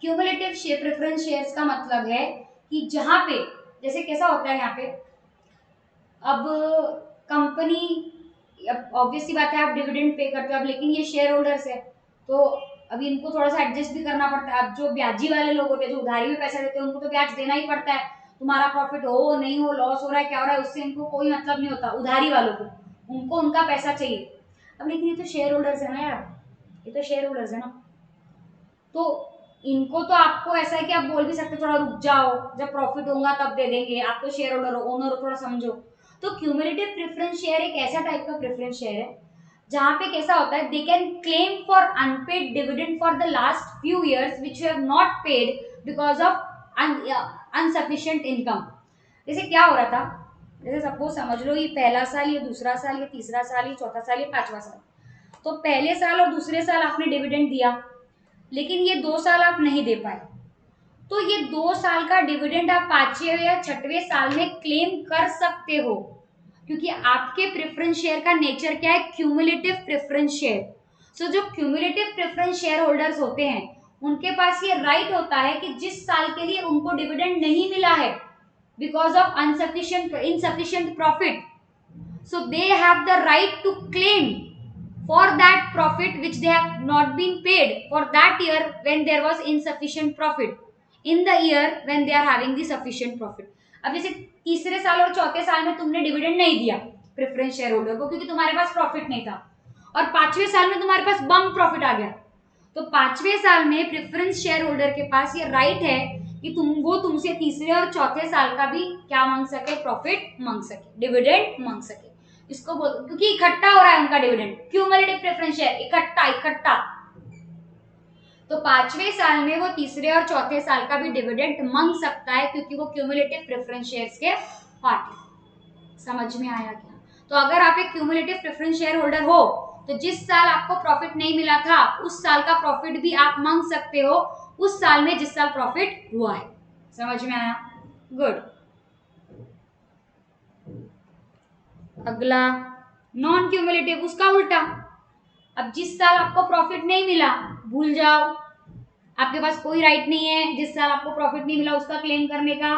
क्यूमुलेटिव प्रेफरेंस शेयर्स का मतलब है कि जहां पे जैसे कैसा होता है यहाँ पे, अब कंपनी, ऑब्वियसली बात है आप डिविडेंड पे करते हो अब, लेकिन ये शेयर होल्डर्स है तो अभी इनको थोड़ा सा एडजस्ट भी करना पड़ता है। अब जो ब्याजी वाले लोग होते हैं, जो उधारी में पैसा देते हैं, उनको तो ब्याज देना ही पड़ता है। तुम्हारा प्रॉफिट हो नहीं हो, लॉस हो रहा है क्या हो रहा है, उससे इनको कोई मतलब नहीं होता। उधारी वालों को, उनको उनका पैसा चाहिए। अब लेकिन ये तो शेयर होल्डर्स है ना यार, ये तो शेयर होल्डर्स है ना, तो इनको तो आपको ऐसा है कि आप बोल भी सकते थोड़ा रुक जाओ, जब प्रॉफिट होगा तब दे देंगे, आप तो शेयर होल्डर हो, ओनर हो, थोड़ा समझो। तो क्यूमुलेटिव प्रेफरेंस शेयर एक ऐसा टाइप का प्रेफरेंस शेयर है जहां पे कैसा होता है, they can claim for unpaid dividend for the last few years which you have not paid because of insufficient income. जैसे क्या हो रहा था, जैसे सपोज समझ लो ये पहला साल, ये दूसरा साल, ये तीसरा साल, ये चौथा साल, ये पांचवा साल। तो पहले साल और दूसरे साल आपने डिविडेंड दिया, लेकिन ये 2 साल आप नहीं दे पाए, तो ये 2 साल का डिविडेंड आप 5वें या 6वें साल में क्लेम कर सकते हो, क्योंकि आपके प्रेफरेंस शेयर का नेचर क्या है, क्यूमुलेटिव प्रेफरेंस शेयर। सो जो क्यूमुलेटिव प्रेफरेंस शेयर होल्डर्स होते हैं, उनके पास ये राइट होता है कि जिस साल के लिए उनको डिविडेंड नहीं मिला है because of insufficient profit, so they have the right to claim for that profit which they have not been paid for that year when there was insufficient profit in the year when they are having the sufficient profit। अब जैसे तीसरे साल और चौथे साल में तुमने dividend नहीं दिया प्रेफरेंस शेयर होल्डर को क्योंकि तुम्हारे पास प्रॉफिट नहीं था, और 5वें साल में तुम्हारे पास बम प्रॉफिट आ गया, तो 5वें साल में प्रेफरेंस शेयर होल्डर के पास ये राइट है कि वो तुमसे तीसरे और चौथे साल का भी क्या मांग सके, प्रॉफिट मांग सके, डिविडेंड मांग सके। इसको बोल, क्योंकि इकट्ठा हो रहा है उनका डिविडेंड, क्यूमुलेटिव प्रेफरेंस शेयर, इकट्ठा। तो 5वें साल में वो तीसरे और चौथे साल का भी डिविडेंड मांग सकता है क्योंकि वो क्यूमुलेटिव प्रेफरेंस शेयर्स के पार्ट है। समझ में आया क्या? तो अगर आप एक क्यूमुलेटिव प्रेफरेंस शेयर होल्डर हो तो जिस साल आपको प्रॉफिट नहीं मिला था उस साल का प्रॉफिट भी आप मांग सकते हो उस साल में जिस साल प्रॉफिट हुआ है। समझ में आया? गुड। अगला नॉन क्यूमुलेटिव, उसका उल्टा। अब जिस साल आपको प्रॉफिट नहीं मिला भूल जाओ, आपके पास कोई राइट नहीं है जिस साल आपको प्रॉफिट नहीं मिला उसका क्लेम करने का।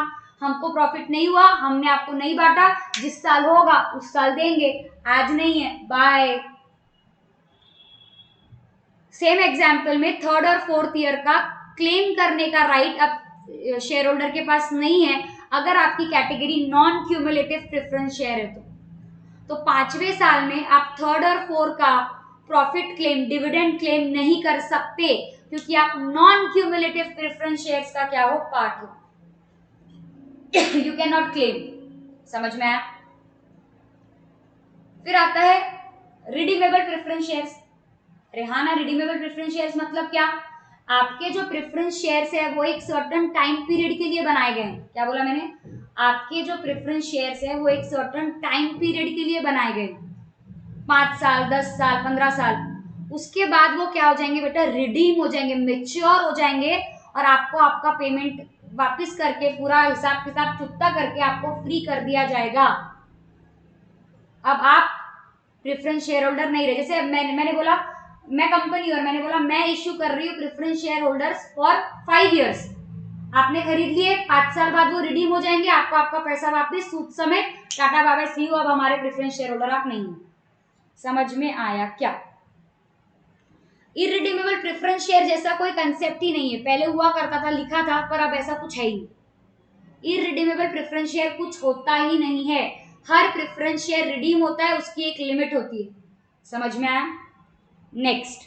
हमको प्रॉफिट नहीं हुआ, हमने आपको नहीं बांटा, जिस साल होगा उस साल देंगे, आज नहीं है, बाय। सेम एग्जाम्पल में 3rd और 4th ईयर का क्लेम करने का राइट अब शेयर होल्डर के पास नहीं है अगर आपकी category non cumulative preference share है तो 5वें साल में आप 3rd और 4th का प्रॉफिट क्लेम, डिविडेंड क्लेम नहीं कर सकते क्योंकि आप नॉन क्यूमुलेटिव प्रेफरेंस शेयर्स का क्या हो, पार्ट हो। You can not claim. समझ में आया? फिर आता है redeemable preference shares. Rehana, redeemable preference shares मतलब क्या? आपके जो प्रेफरेंस शेयर्स है वो एक सर्टेन टाइम पीरियड के लिए बनाए गए हैं। क्या बोला मैंने? आपके जो प्रेफरेंस शेयर्स है वो एक सर्टेन टाइम पीरियड के लिए बनाए गए, 5 साल, 10 साल, 15 साल। उसके बाद वो क्या हो जाएंगे बेटा, रिडीम हो जाएंगे, मेच्योर हो जाएंगे, और आपको आपका पेमेंट वापस करके पूरा हिसाब किताब चुकता करके आपको फ्री कर दिया जाएगा। अब आप प्रेफरेंस शेयर होल्डर नहीं रहे। जैसे मैंने बोला मैं कंपनी, और मैंने बोला मैं इश्यू कर रही हूँ preference share holders for 5 years. आपने खरीद लिए, 5 साल बाद वो रिडीम हो जाएंगे, आपको आपका पैसा वापस सूद समेत, tata bye bye see you, अब हमारे प्रेफरेंस शेयर होल्डर आप नहीं हो। समझ में आया क्या? इरिडीमेबल प्रेफरेंस शेयर जैसा कोई कंसेप्ट ही नहीं है, पहले हुआ करता था, लिखा था, पर अब ऐसा कुछ है ही नहीं। इरिडीमेबल प्रेफरेंस शेयर कुछ होता ही नहीं है। हर प्रेफरेंस शेयर रिडीम होता है, उसकी एक लिमिट होती है। समझ में आया? Next,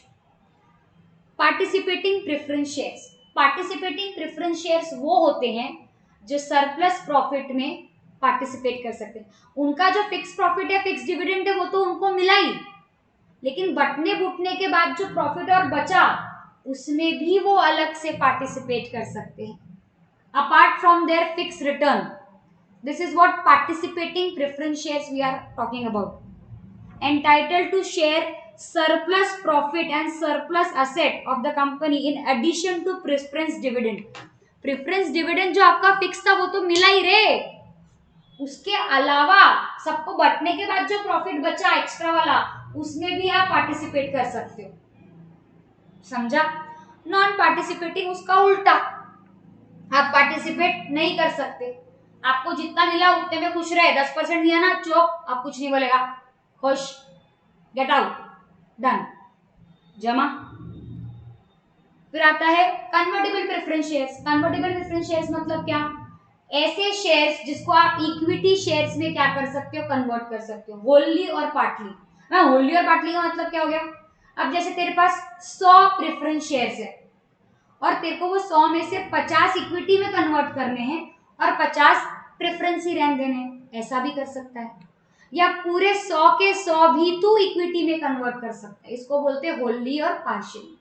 participating preference shares. Participating preference shares वो होते हैं जो सरप्लस प्रॉफिट में पार्टिसिपेट कर सकते हैं। उनका जो फिक्स प्रॉफिट है, फिक्स डिविडेंड है, वो तो उनको मिला ही, लेकिन बटने बुटने के बाद जो प्रॉफिट और बचा उसमें भी वो अलग से पार्टिसिपेट कर सकते हैं, apart from their fix return. This is what participating preference shares we are talking about. Entitled to share surplus profit and surplus asset of the company in addition to preference dividend। Preference dividend जो आपका fix था वो तो मिला ही रे, उसके अलावा सबको बंटने के बाद जो प्रॉफिट बचा एक्स्ट्रा वाला, उसमें भी आप पार्टिसिपेट कर सकते हो। समझा? नॉन पार्टिसिपेटिंग उसका उल्टा, आप पार्टिसिपेट नहीं कर सकते। आपको जितना मिला उतने में खुश रहे, 10% दिया ना, चुप, अब कुछ नहीं बोलेगा, खुश, गेट आउट, डन, जमा। फिर आता है convertible preference shares. Convertible preference shares मतलब क्या? ऐसे शेयर्स जिसको आप इक्विटी शेयर्स में क्या कर सकते हो, कन्वर्ट कर सकते हो, होलली और पार्टली। हाँ, होलली और पार्टली का मतलब क्या हो गया? अब जैसे तेरे पास 100 प्रेफरेंस शेयर्स है और तेरे को वो 100 में से 50 इक्विटी में कन्वर्ट करने हैं और 50 प्रेफरेंस ही रहने देने हैं, ऐसा भी कर सकता है। या पूरे 100 के 100 भी तू इक्विटी में कन्वर्ट कर सकता है, इसको बोलते हैं होलली और पार्शियली।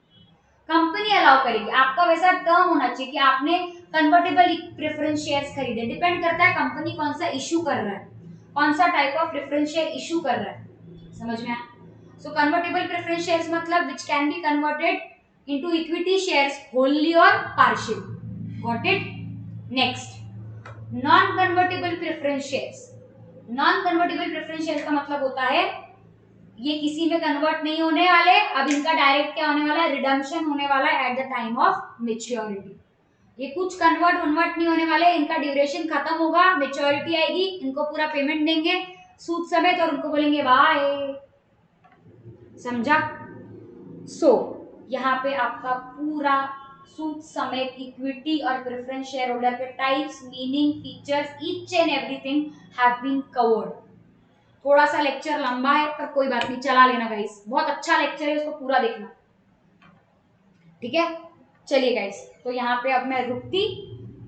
कंपनी अलाउ करेगी, आपका वैसा टर्म होना चाहिए कि आपने कन्वर्टेबल प्रेफरेंस शेयर्स खरीदे। डिपेंड करता है कंपनी कौन सा इशू कर रहा है, कौन सा type of preference share issue कर रहा है, समझ में आया? सो कन्वर्टेबल प्रेफरेंस शेयर्स मतलब which can be converted into equity shares wholly or partially. Got it? Next, non-convertible preference shares. Non-convertible preference shares का मतलब होता है ये किसी में कन्वर्ट नहीं होने वाले, अब इनका डायरेक्ट क्या होने वाला है, रिडम्पशन होने वाला है at the time of maturity. ये कुछ कन्वर्ट नहीं होने वाले, इनका ड्यूरेशन खत्म होगा, मेच्योरिटी आएगी, इनको पूरा पेमेंट देंगे सूद समेत और उनको बोलेंगे बाय, समझा? यहाँ पे आपका पूरा सूद समेत इक्विटी और प्रेफरेंस शेयर होल्डर के types, meaning, features, each and everything have been covered. थोड़ा सा लेक्चर लंबा है पर कोई बात नहीं, चला लेना गाइस, बहुत अच्छा लेक्चर है, उसको पूरा देखना, ठीक है? चलिए गाइस, तो यहाँ पे अब मैं रुकती,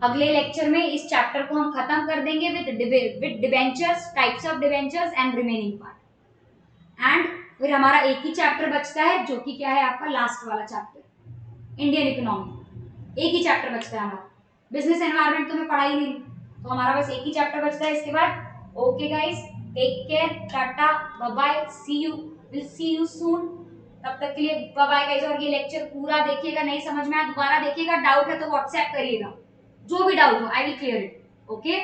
अगले लेक्चर में इस चैप्टर को हम खत्म कर देंगे with debentures, types of debentures and remaining part. And फिर हमारा एक ही चैप्टर बचता है जो कि क्या है आपका लास्ट वाला चैप्टर, इंडियन इकोनॉमी। एक ही चैप्टर बचता है हमारा, बिजनेस एनवायरनमेंट तो मैं पढ़ा ही नहीं, तो हमारा बस एक ही चैप्टर बचता है इसके बाद। Okay guys, take care, tata, bye bye, see you, will see you soon. तब तक के लिए बाय बाय गाइस। और ये लेक्चर पूरा देखिएगा, नहीं समझ में आया दोबारा देखिएगा, डाउट है तो व्हाट्सएप करिएगा, जो भी डाउट हो I will clear it. Okay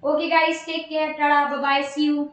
okay guys, take care, tata, bye bye, see you.